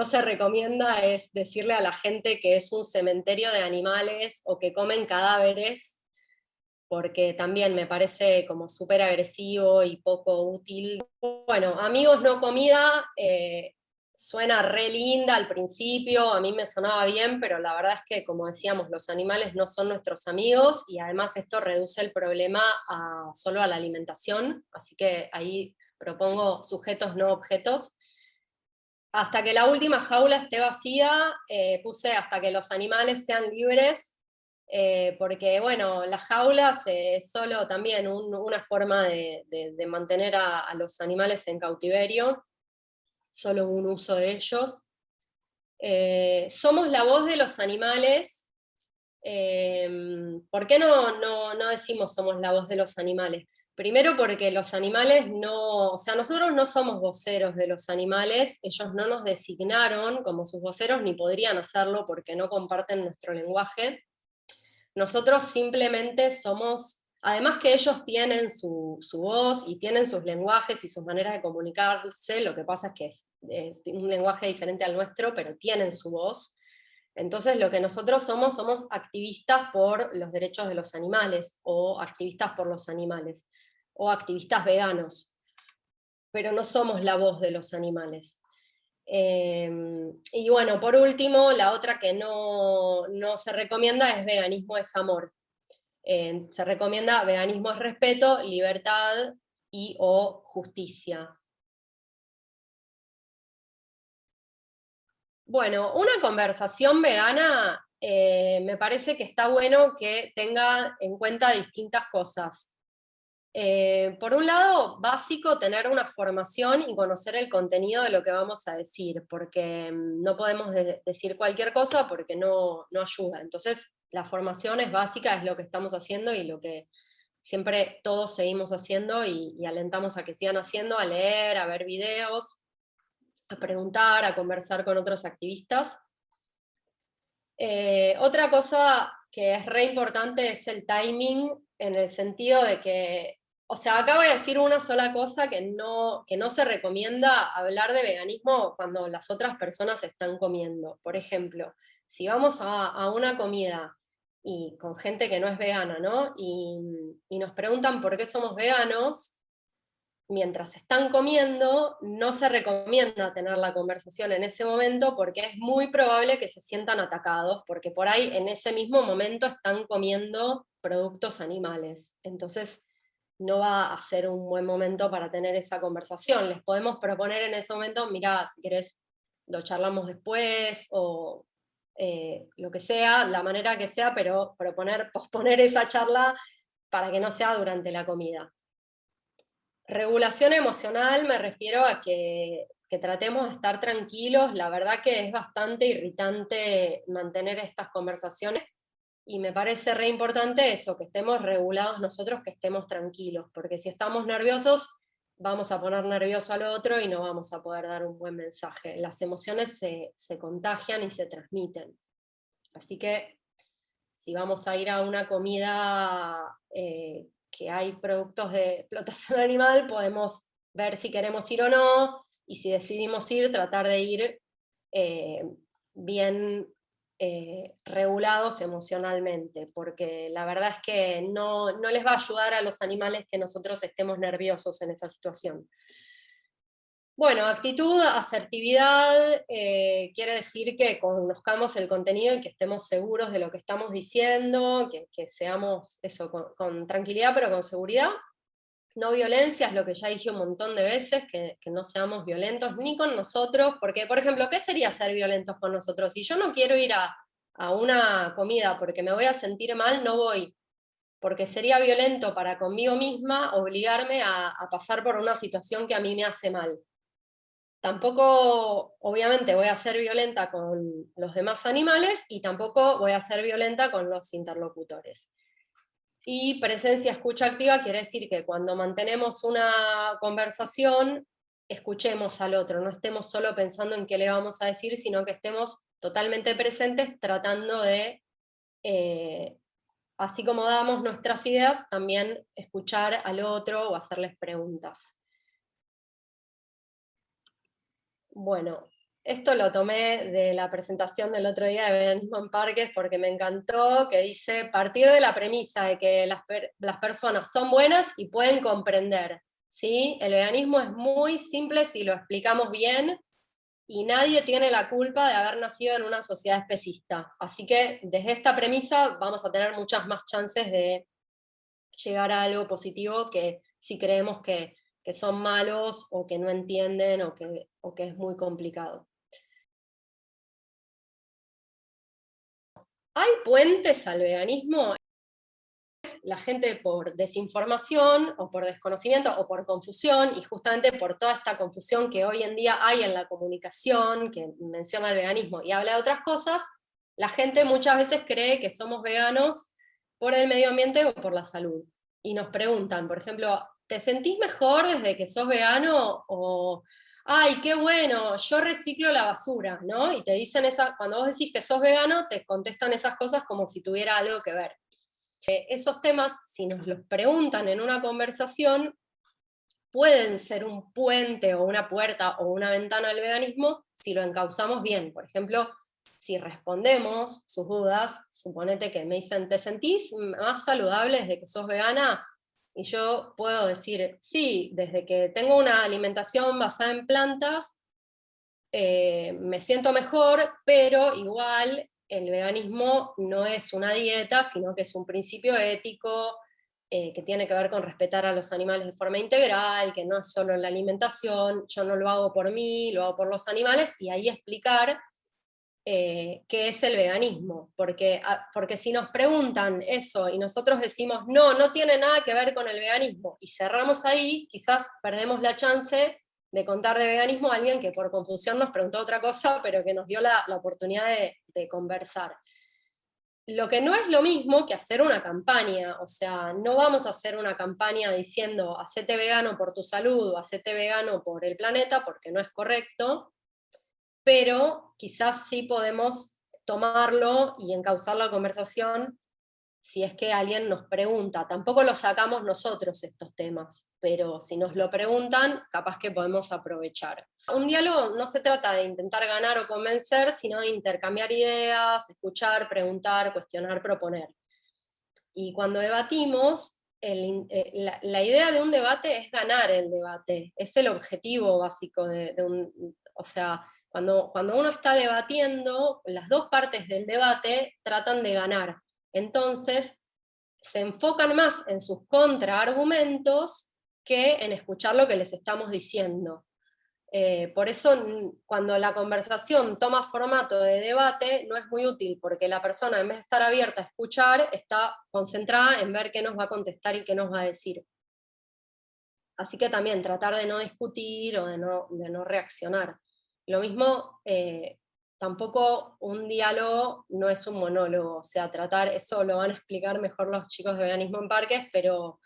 se recomienda es decirle a la gente que es un cementerio de animales o que comen cadáveres, porque también me parece como súper agresivo y poco útil. Bueno, amigos no comida, suena re linda al principio, a mí me sonaba bien, pero la verdad es que, como decíamos, los animales no son nuestros amigos, y además esto reduce el problema solo a la alimentación, así que ahí propongo sujetos no objetos. Hasta que la última jaula esté vacía, puse hasta que los animales sean libres, porque bueno, las jaulas es solo también una forma de mantener a los animales en cautiverio, solo un uso de ellos. Somos la voz de los animales. ¿Por qué no decimos somos la voz de los animales? Primero porque los animales o sea, nosotros no somos voceros de los animales, ellos no nos designaron como sus voceros, ni podrían hacerlo porque no comparten nuestro lenguaje. Nosotros simplemente somos Además que ellos tienen su voz y tienen sus lenguajes y sus maneras de comunicarse, lo que pasa es que es un lenguaje diferente al nuestro, pero tienen su voz. Entonces lo que nosotros somos activistas por los derechos de los animales, o activistas por los animales, o activistas veganos, pero no somos la voz de los animales. Y bueno, por último, la otra que no se recomienda es veganismo es amor. Se recomienda veganismo es respeto, libertad y o justicia. Bueno, una conversación vegana me parece que está bueno que tenga en cuenta distintas cosas. Por un lado, básico, tener una formación y conocer el contenido de lo que vamos a decir, porque no podemos decir cualquier cosa porque no ayuda. Entonces, la formación es básica, es lo que estamos haciendo y lo que siempre todos seguimos haciendo y alentamos a que sigan haciendo, a leer, a ver videos, a preguntar, a conversar con otros activistas. Otra cosa que es re importante es el timing, en el sentido de que, o sea, acá voy a decir una sola cosa, que no se recomienda hablar de veganismo cuando las otras personas están comiendo. Por ejemplo, si vamos a una comida y con gente que no es vegana, ¿no? Y nos preguntan por qué somos veganos, mientras están comiendo, no se recomienda tener la conversación en ese momento porque es muy probable que se sientan atacados, porque por ahí en ese mismo momento están comiendo productos animales. Entonces no va a ser un buen momento para tener esa conversación. Les podemos proponer en ese momento, mirá, si querés lo charlamos después, o lo que sea, la manera que sea, pero posponer esa charla para que no sea durante la comida. Regulación emocional, me refiero a que tratemos de estar tranquilos. La verdad que es bastante irritante mantener estas conversaciones, y me parece re importante eso, que estemos regulados nosotros, que estemos tranquilos, porque si estamos nerviosos, vamos a poner nervioso al otro y no vamos a poder dar un buen mensaje. Las emociones se contagian y se transmiten. Así que si vamos a ir a una comida que hay productos de explotación animal, podemos ver si queremos ir o no, y si decidimos ir, tratar de ir bien regulados emocionalmente, porque la verdad es que no les va a ayudar a los animales que nosotros estemos nerviosos en esa situación. Bueno, actitud, asertividad, quiere decir que conozcamos el contenido y que estemos seguros de lo que estamos diciendo, que seamos eso, con tranquilidad pero con seguridad. No violencia, es lo que ya dije un montón de veces, que no seamos violentos ni con nosotros, porque, por ejemplo, ¿qué sería ser violentos con nosotros? Si yo no quiero ir a una comida porque me voy a sentir mal, no voy, porque sería violento para conmigo misma obligarme a pasar por una situación que a mí me hace mal. Tampoco, obviamente, voy a ser violenta con los demás animales y tampoco voy a ser violenta con los interlocutores. Y presencia escucha activa quiere decir que cuando mantenemos una conversación, escuchemos al otro, no estemos solo pensando en qué le vamos a decir, sino que estemos totalmente presentes tratando de, así como damos nuestras ideas, también escuchar al otro o hacerles preguntas. Bueno, esto lo tomé de la presentación del otro día de Veganismo en Parques porque me encantó, que dice, partir de la premisa de que las personas son buenas y pueden comprender, ¿sí? El veganismo es muy simple si lo explicamos bien, y nadie tiene la culpa de haber nacido en una sociedad especista. Así que desde esta premisa vamos a tener muchas más chances de llegar a algo positivo que si creemos que son malos o que no entienden o que es muy complicado. ¿Hay puentes al veganismo? La gente por desinformación o por desconocimiento o por confusión, y justamente por toda esta confusión que hoy en día hay en la comunicación, que menciona el veganismo y habla de otras cosas, la gente muchas veces cree que somos veganos por el medio ambiente o por la salud. Y nos preguntan, por ejemplo, ¿te sentís mejor desde que sos vegano? O, ay, qué bueno, yo reciclo la basura, ¿no? Y te dicen cuando vos decís que sos vegano, te contestan esas cosas como si tuviera algo que ver. Esos temas, si nos los preguntan en una conversación, pueden ser un puente o una puerta o una ventana al veganismo si lo encauzamos bien. Por ejemplo, si respondemos sus dudas, suponete que me dicen, ¿te sentís más saludable desde que sos vegana? Y yo puedo decir, sí, desde que tengo una alimentación basada en plantas, me siento mejor, pero igual el veganismo no es una dieta, sino que es un principio ético, que tiene que ver con respetar a los animales de forma integral, que no es solo en la alimentación, yo no lo hago por mí, lo hago por los animales, y ahí explicar qué es el veganismo, porque si nos preguntan eso y nosotros decimos, no, no tiene nada que ver con el veganismo, y cerramos ahí, quizás perdemos la chance de contar de veganismo a alguien que por confusión nos preguntó otra cosa, pero que nos dio la oportunidad de conversar. Lo que no es lo mismo que hacer una campaña, o sea, no vamos a hacer una campaña diciendo hacete vegano por tu salud o hacete vegano por el planeta, porque no es correcto, pero quizás sí podemos tomarlo y encauzar la conversación si es que alguien nos pregunta. Tampoco lo sacamos nosotros estos temas, pero si nos lo preguntan, capaz que podemos aprovechar. Un diálogo no se trata de intentar ganar o convencer, sino de intercambiar ideas, escuchar, preguntar, cuestionar, proponer. Y cuando debatimos, la idea de un debate es ganar el debate, es el objetivo básico de un... O sea, cuando uno está debatiendo, las dos partes del debate tratan de ganar. Entonces, se enfocan más en sus contraargumentos que en escuchar lo que les estamos diciendo. Por eso, cuando la conversación toma formato de debate, no es muy útil, porque la persona, en vez de estar abierta a escuchar, está concentrada en ver qué nos va a contestar y qué nos va a decir. Así que también tratar de no discutir o de no reaccionar. Lo mismo, tampoco un diálogo no es un monólogo, o sea, tratar, eso lo van a explicar mejor los chicos de Veganismo en Parques, pero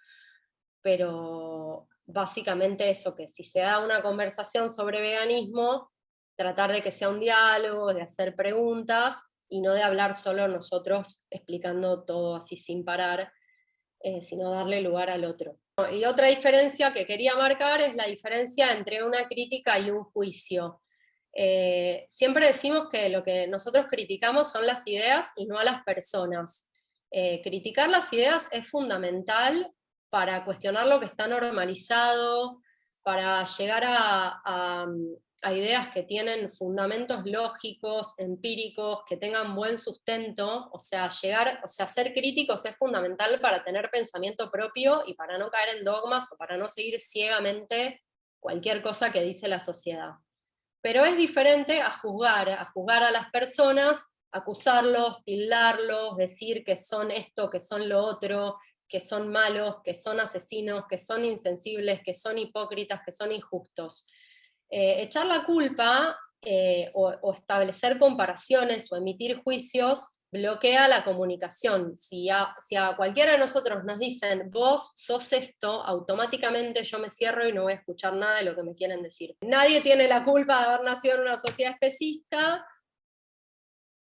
básicamente eso, que si se da una conversación sobre veganismo, tratar de que sea un diálogo, de hacer preguntas, y no de hablar solo nosotros explicando todo así sin parar, sino darle lugar al otro. Y otra diferencia que quería marcar es la diferencia entre una crítica y un juicio. Siempre decimos que lo que nosotros criticamos son las ideas y no a las personas. Criticar las ideas es fundamental para cuestionar lo que está normalizado, para llegar a ideas que tienen fundamentos lógicos, empíricos, que tengan buen sustento. O sea, ser críticos es fundamental para tener pensamiento propio y para no caer en dogmas o para no seguir ciegamente cualquier cosa que dice la sociedad. Pero es diferente a juzgar a las personas, acusarlos, tildarlos, decir que son esto, que son lo otro, que son malos, que son asesinos, que son insensibles, que son hipócritas, que son injustos. Echar la culpa o establecer comparaciones o emitir juicios bloquea la comunicación. Si a cualquiera de nosotros nos dicen, vos sos esto, automáticamente yo me cierro y no voy a escuchar nada de lo que me quieren decir. Nadie tiene la culpa de haber nacido en una sociedad especista,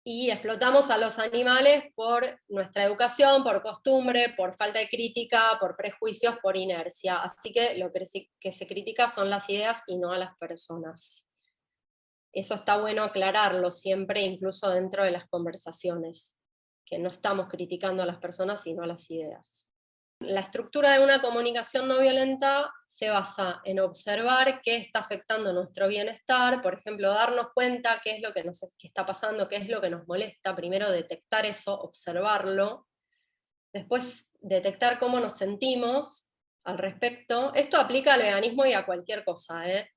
y explotamos a los animales por nuestra educación, por costumbre, por falta de crítica, por prejuicios, por inercia. Así que lo que se critica son las ideas y no a las personas. Eso está bueno aclararlo siempre, incluso dentro de las conversaciones, que no estamos criticando a las personas, sino a las ideas. La estructura de una comunicación no violenta se basa en observar qué está afectando nuestro bienestar, por ejemplo, darnos cuenta qué es lo que está pasando, qué es lo que nos molesta, primero detectar eso, observarlo, después detectar cómo nos sentimos al respecto. Esto aplica al veganismo y a cualquier cosa, ¿eh?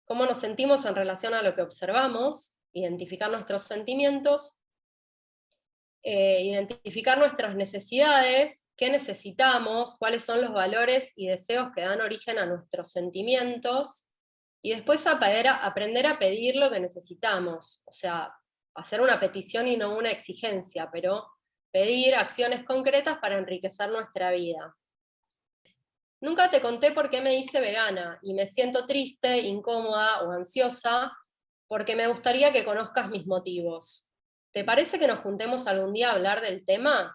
Cómo nos sentimos en relación a lo que observamos, identificar nuestros sentimientos, identificar nuestras necesidades, qué necesitamos, cuáles son los valores y deseos que dan origen a nuestros sentimientos, y después aprender a pedir lo que necesitamos, o sea, hacer una petición y no una exigencia, pero pedir acciones concretas para enriquecer nuestra vida. Nunca te conté por qué me hice vegana, y me siento triste, incómoda o ansiosa, porque me gustaría que conozcas mis motivos. ¿Te parece que nos juntemos algún día a hablar del tema?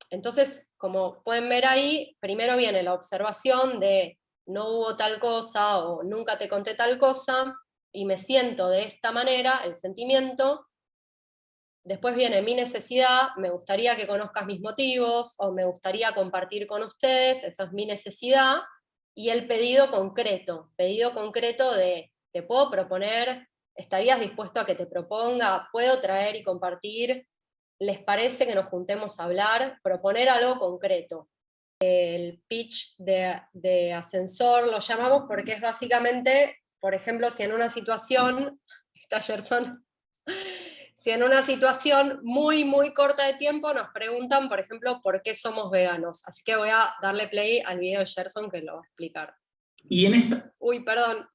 Entonces, como pueden ver ahí, primero viene la observación de no hubo tal cosa o nunca te conté tal cosa, y me siento de esta manera, el sentimiento. Después viene mi necesidad, me gustaría que conozcas mis motivos, o me gustaría compartir con ustedes, esa es mi necesidad, y el pedido concreto de, te puedo proponer, estarías dispuesto a que te proponga, puedo traer y compartir, les parece que nos juntemos a hablar, proponer algo concreto. El pitch de ascensor lo llamamos porque es básicamente, por ejemplo, si en una situación, está Gerson, si en una situación muy, muy corta de tiempo nos preguntan, por ejemplo, por qué somos veganos. Así que voy a darle play al video de Gerson que lo va a explicar. Y en Perdón.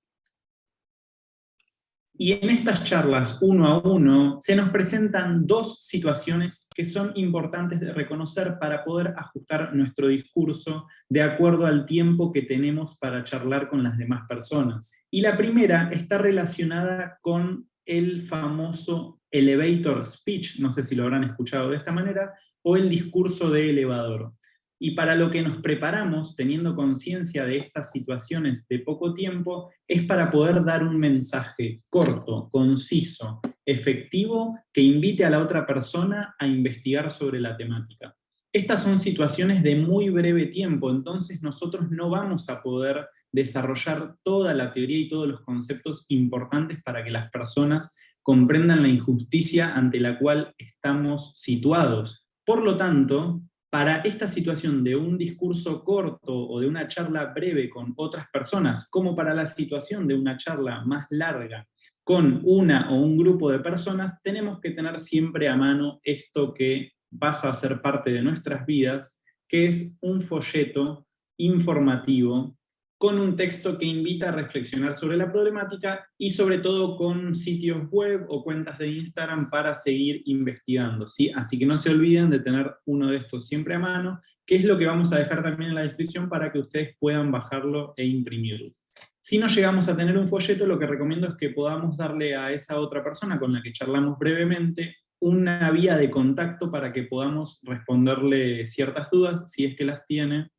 Y en estas charlas uno a uno se nos presentan dos situaciones que son importantes de reconocer para poder ajustar nuestro discurso de acuerdo al tiempo que tenemos para charlar con las demás personas. Y la primera está relacionada con el famoso elevator speech, no sé si lo habrán escuchado de esta manera, o el discurso de elevador. Y para lo que nos preparamos, teniendo conciencia de estas situaciones de poco tiempo, es para poder dar un mensaje corto, conciso, efectivo, que invite a la otra persona a investigar sobre la temática. Estas son situaciones de muy breve tiempo, entonces nosotros no vamos a poder desarrollar toda la teoría y todos los conceptos importantes para que las personas comprendan la injusticia ante la cual estamos situados. Por lo tanto, para esta situación de un discurso corto o de una charla breve con otras personas, como para la situación de una charla más larga con una o un grupo de personas, tenemos que tener siempre a mano esto que pasa a ser parte de nuestras vidas, que es un folleto informativo con un texto que invita a reflexionar sobre la problemática y sobre todo con sitios web o cuentas de Instagram para seguir investigando, ¿sí? Así que no se olviden de tener uno de estos siempre a mano, que es lo que vamos a dejar también en la descripción para que ustedes puedan bajarlo e imprimirlo. Si no llegamos a tener un folleto, lo que recomiendo es que podamos darle a esa otra persona con la que charlamos brevemente una vía de contacto para que podamos responderle ciertas dudas, si es que las tiene,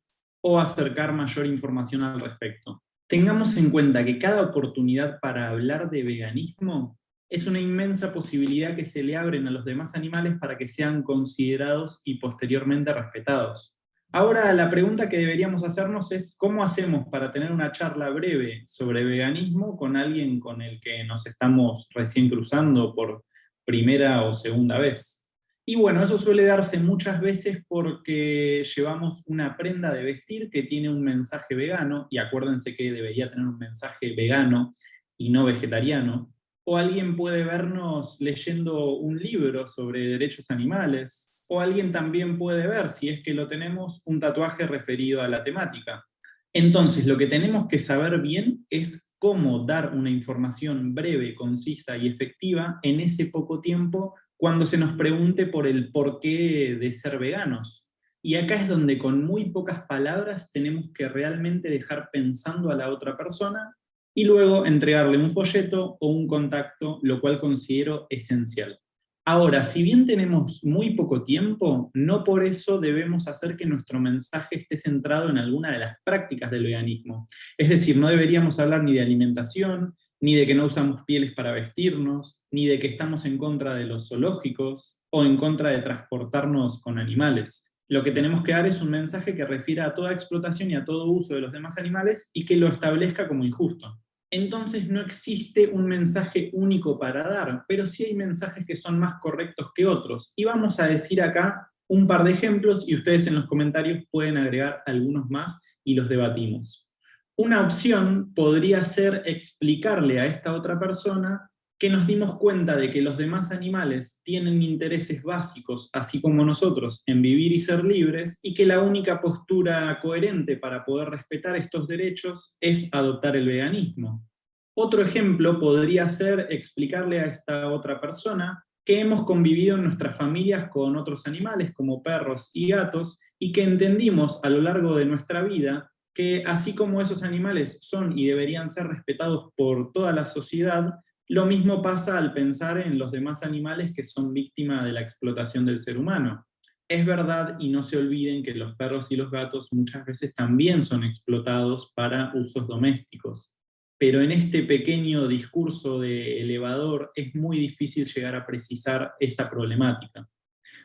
o acercar mayor información al respecto. Tengamos en cuenta que cada oportunidad para hablar de veganismo es una inmensa posibilidad que se le abren a los demás animales para que sean considerados y posteriormente respetados. Ahora, la pregunta que deberíamos hacernos es ¿cómo hacemos para tener una charla breve sobre veganismo con alguien con el que nos estamos recién cruzando por primera o segunda vez? Y bueno, eso suele darse muchas veces porque llevamos una prenda de vestir que tiene un mensaje vegano, y acuérdense que debería tener un mensaje vegano y no vegetariano, o alguien puede vernos leyendo un libro sobre derechos animales, o alguien también puede ver, si es que lo tenemos, un tatuaje referido a la temática. Entonces, lo que tenemos que saber bien es cómo dar una información breve, concisa y efectiva en ese poco tiempo cuando se nos pregunte por el porqué de ser veganos. Y acá es donde con muy pocas palabras tenemos que realmente dejar pensando a la otra persona y luego entregarle un folleto o un contacto, lo cual considero esencial. Ahora, si bien tenemos muy poco tiempo, no por eso debemos hacer que nuestro mensaje esté centrado en alguna de las prácticas del veganismo. Es decir, no deberíamos hablar ni de alimentación, ni de que no usamos pieles para vestirnos, ni de que estamos en contra de los zoológicos, o en contra de transportarnos con animales. Lo que tenemos que dar es un mensaje que refiera a toda explotación y a todo uso de los demás animales y que lo establezca como injusto. Entonces no existe un mensaje único para dar, pero sí hay mensajes que son más correctos que otros. Y vamos a decir acá un par de ejemplos y ustedes en los comentarios pueden agregar algunos más y los debatimos. Una opción podría ser explicarle a esta otra persona que nos dimos cuenta de que los demás animales tienen intereses básicos, así como nosotros, en vivir y ser libres, y que la única postura coherente para poder respetar estos derechos es adoptar el veganismo. Otro ejemplo podría ser explicarle a esta otra persona que hemos convivido en nuestras familias con otros animales, como perros y gatos, y que entendimos a lo largo de nuestra vida que así como esos animales son y deberían ser respetados por toda la sociedad, lo mismo pasa al pensar en los demás animales que son víctimas de la explotación del ser humano. Es verdad, y no se olviden que los perros y los gatos muchas veces también son explotados para usos domésticos. Pero en este pequeño discurso de elevador es muy difícil llegar a precisar esa problemática.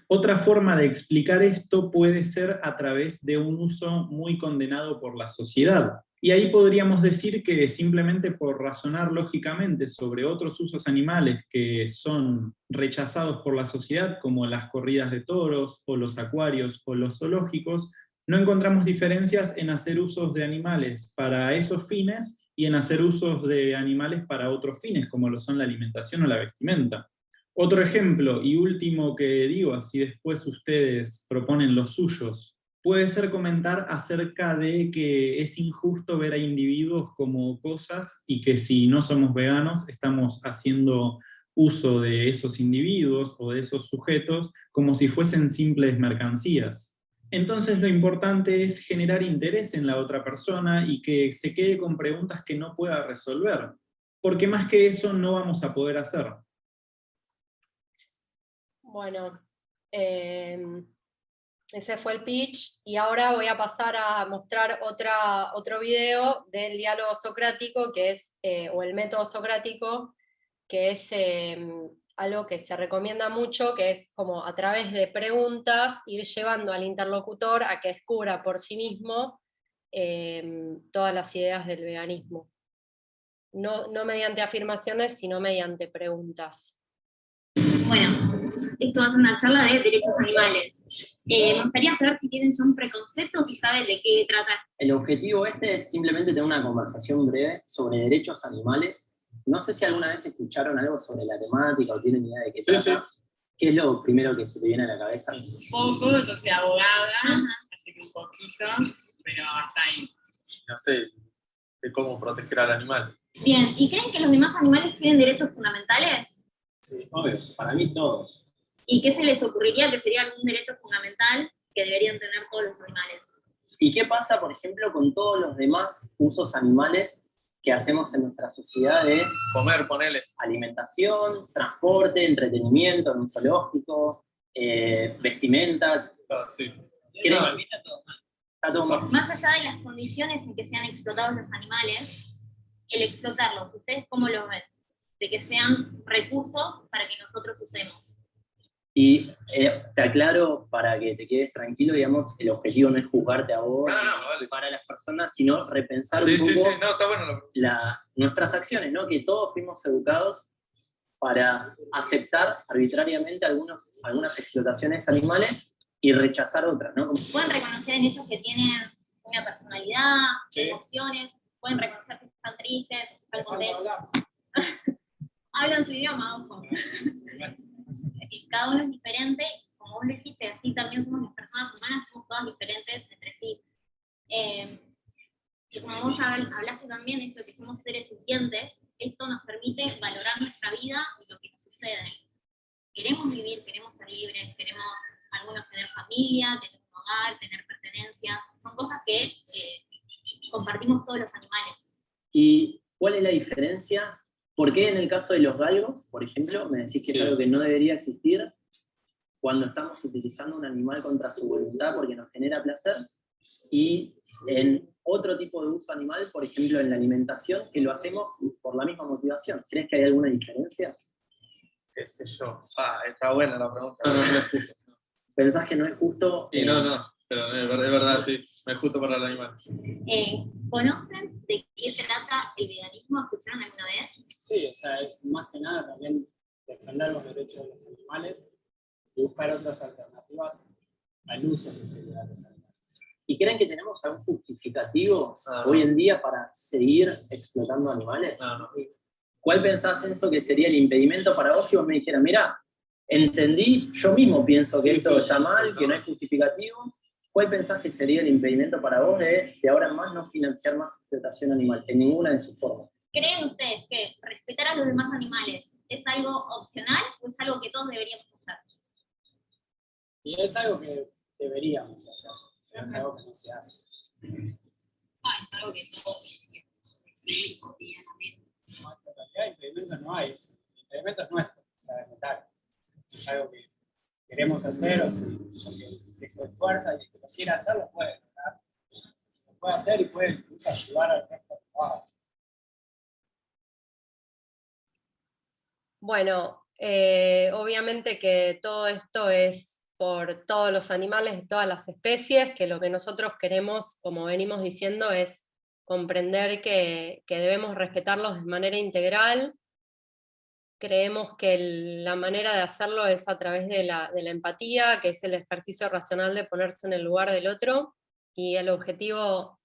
Otra forma de explicar esto puede ser a través de un uso muy condenado por la sociedad. Y ahí podríamos decir que simplemente por razonar lógicamente sobre otros usos animales que son rechazados por la sociedad, como las corridas de toros, o los acuarios, o los zoológicos, no encontramos diferencias en hacer usos de animales para esos fines y en hacer usos de animales para otros fines, como lo son la alimentación o la vestimenta. Otro ejemplo, y último que digo, así después ustedes proponen los suyos, puede ser comentar acerca de que es injusto ver a individuos como cosas y que si no somos veganos estamos haciendo uso de esos individuos o de esos sujetos como si fuesen simples mercancías. Entonces lo importante es generar interés en la otra persona y que se quede con preguntas que no pueda resolver, porque más que eso no vamos a poder hacer. Bueno, ese fue el pitch, y ahora voy a pasar a mostrar otro video del diálogo socrático, que es, o el método socrático, que es algo que se recomienda mucho, que es como a través de preguntas ir llevando al interlocutor a que descubra por sí mismo todas las ideas del veganismo. No mediante afirmaciones, sino mediante preguntas. Bueno, esto va a ser una charla de derechos animales. Me gustaría saber si tienen ya un preconcepto o si saben de qué trata. El objetivo es simplemente tener una conversación breve sobre derechos animales. No sé si alguna vez escucharon algo sobre la temática o tienen idea de qué trata. Sí. ¿Qué es lo primero que se te viene a la cabeza? Un poco, yo soy abogada, así que un poquito, pero hasta ahí. No sé, de cómo proteger al animal. Bien, ¿y creen que los demás animales tienen derechos fundamentales? Sí, obvio, para mí todos. ¿Y qué se les ocurriría que sería algún derecho fundamental que deberían tener todos los animales? ¿Y qué pasa, por ejemplo, con todos los demás usos animales que hacemos en nuestra sociedad de comer, ponele, alimentación, transporte, entretenimiento en un zoológico, vestimenta? Sí. Está todo mal. Más allá de las condiciones en que sean explotados los animales, el explotarlos, ¿ustedes cómo lo ven? De que sean recursos para que nosotros usemos. Y te aclaro para que te quedes tranquilo, digamos, el objetivo no es juzgarte a vos, vale, para las personas, sino repensar sí, un poco No, está bueno nuestras acciones, ¿no? Que todos fuimos educados para aceptar arbitrariamente algunas explotaciones animales y rechazar otras, ¿no? Pueden reconocer en ellos que tienen una personalidad, emociones, pueden reconocer que están tristes, o están contentos. Hablan su idioma, ojo. Cada uno es diferente, como vos dijiste, así también somos las personas humanas, somos todas diferentes entre sí. Y como vos hablaste también de esto de que somos seres sintientes, esto nos permite valorar nuestra vida y lo que nos sucede. Queremos vivir, queremos ser libres, queremos algunos tener familia, tener un hogar, tener pertenencias, son cosas que compartimos todos los animales. ¿Y cuál es la diferencia? ¿Por qué en el caso de los galgos, por ejemplo, me decís que es algo que no debería existir cuando estamos utilizando un animal contra su voluntad porque nos genera placer? Y en otro tipo de uso animal, por ejemplo en la alimentación, que lo hacemos por la misma motivación. ¿Crees que hay alguna diferencia? ¿Qué sé yo? Está buena la pregunta. No es justo. ¿Pensás que no es justo? Y no, pero es verdad, sí. No es justo para el animal. ¿Conocen de qué trata el veganismo? ¿Escucharon alguna vez? Sí, o sea, es más que nada también defender los derechos de los animales y buscar otras alternativas al uso que se le da a los animales. ¿Y creen que tenemos algún justificativo hoy en día para seguir explotando animales? No. ¿Cuál pensás, Enzo, que sería el impedimento para vos si vos me dijeras, mirá, entendí, yo mismo pienso que esto está mal, que no hay justificativo? ¿Cuál pensás que sería el impedimento para vos de ahora en más no financiar más explotación animal, en ninguna de sus formas? ¿Creen ustedes que respetar a los demás animales es algo opcional o es algo que todos deberíamos hacer? Y es algo que deberíamos hacer, pero es algo que no se hace. Es algo que todos deberíamos hacer cotidianamente. No, en realidad impedimentos no hay, el impedimento es nuestro, o sea, es metal. Es algo que queremos hacer, o que se esfuerza y que lo quiere hacer, lo puede lograr. Lo puede hacer y puede incluso ayudar al resto de los. Bueno, obviamente que todo esto es por todos los animales de todas las especies, que lo que nosotros queremos, como venimos diciendo, es comprender que debemos respetarlos de manera integral. Creemos que la manera de hacerlo es a través de la empatía, que es el ejercicio racional de ponerse en el lugar del otro, y el objetivo,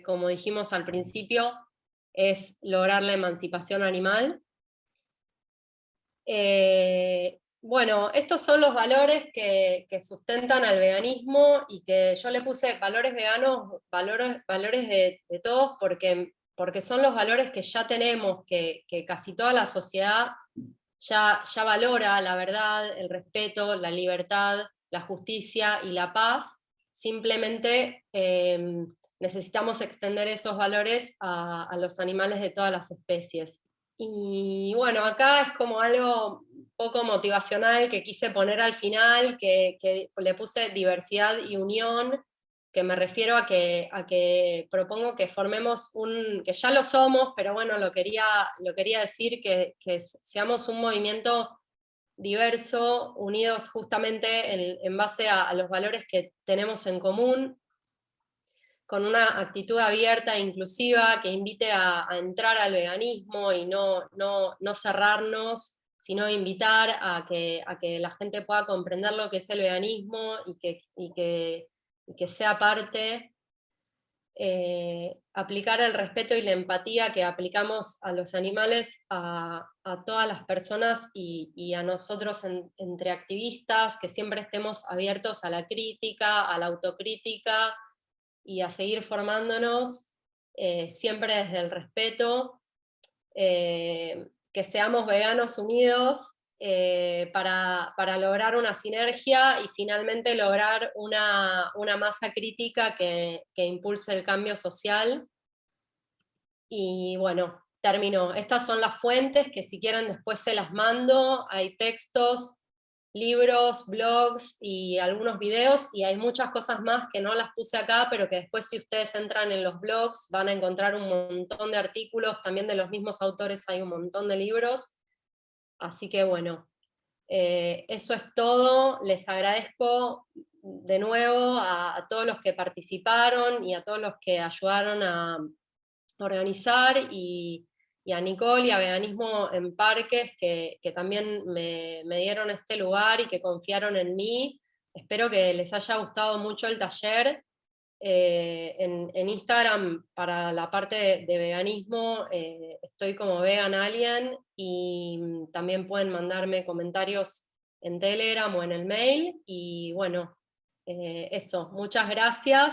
como dijimos al principio, es lograr la emancipación animal. Bueno, estos son los valores que sustentan al veganismo, y que yo le puse valores veganos, valores de todos, porque son los valores que ya tenemos, que casi toda la sociedad ya valora: la verdad, el respeto, la libertad, la justicia y la paz. Simplemente necesitamos extender esos valores a los animales de todas las especies. Y bueno, acá es como algo poco motivacional que quise poner al final, que le puse diversidad y unión, que me refiero a que propongo que formemos que ya lo somos, pero bueno, lo quería decir, que seamos un movimiento diverso, unidos justamente en base a los valores que tenemos en común, con una actitud abierta e inclusiva que invite a entrar al veganismo y no cerrarnos, sino invitar a que la gente pueda comprender lo que es el veganismo y que sea parte. Aplicar el respeto y la empatía que aplicamos a los animales, a todas las personas y a nosotros entre activistas, que siempre estemos abiertos a la crítica, a la autocrítica, y a seguir formándonos, siempre desde el respeto, que seamos veganos unidos, para lograr una sinergia y finalmente lograr una masa crítica que impulse el cambio social. Y bueno, termino. Estas son las fuentes, que si quieren después se las mando. Hay textos, libros, blogs y algunos videos, y hay muchas cosas más que no las puse acá, pero que después, si ustedes entran en los blogs, van a encontrar un montón de artículos, también de los mismos autores hay un montón de libros. Así que bueno, eso es todo. Les agradezco de nuevo a todos los que participaron y a todos los que ayudaron a organizar, y a Nicole y a Veganismo en Parques, que también me dieron este lugar y que confiaron en mí. Espero que les haya gustado mucho el taller. En Instagram, para la parte de veganismo, estoy como Vegan Alien, y también pueden mandarme comentarios en Telegram o en el mail. Y bueno, eso, muchas gracias.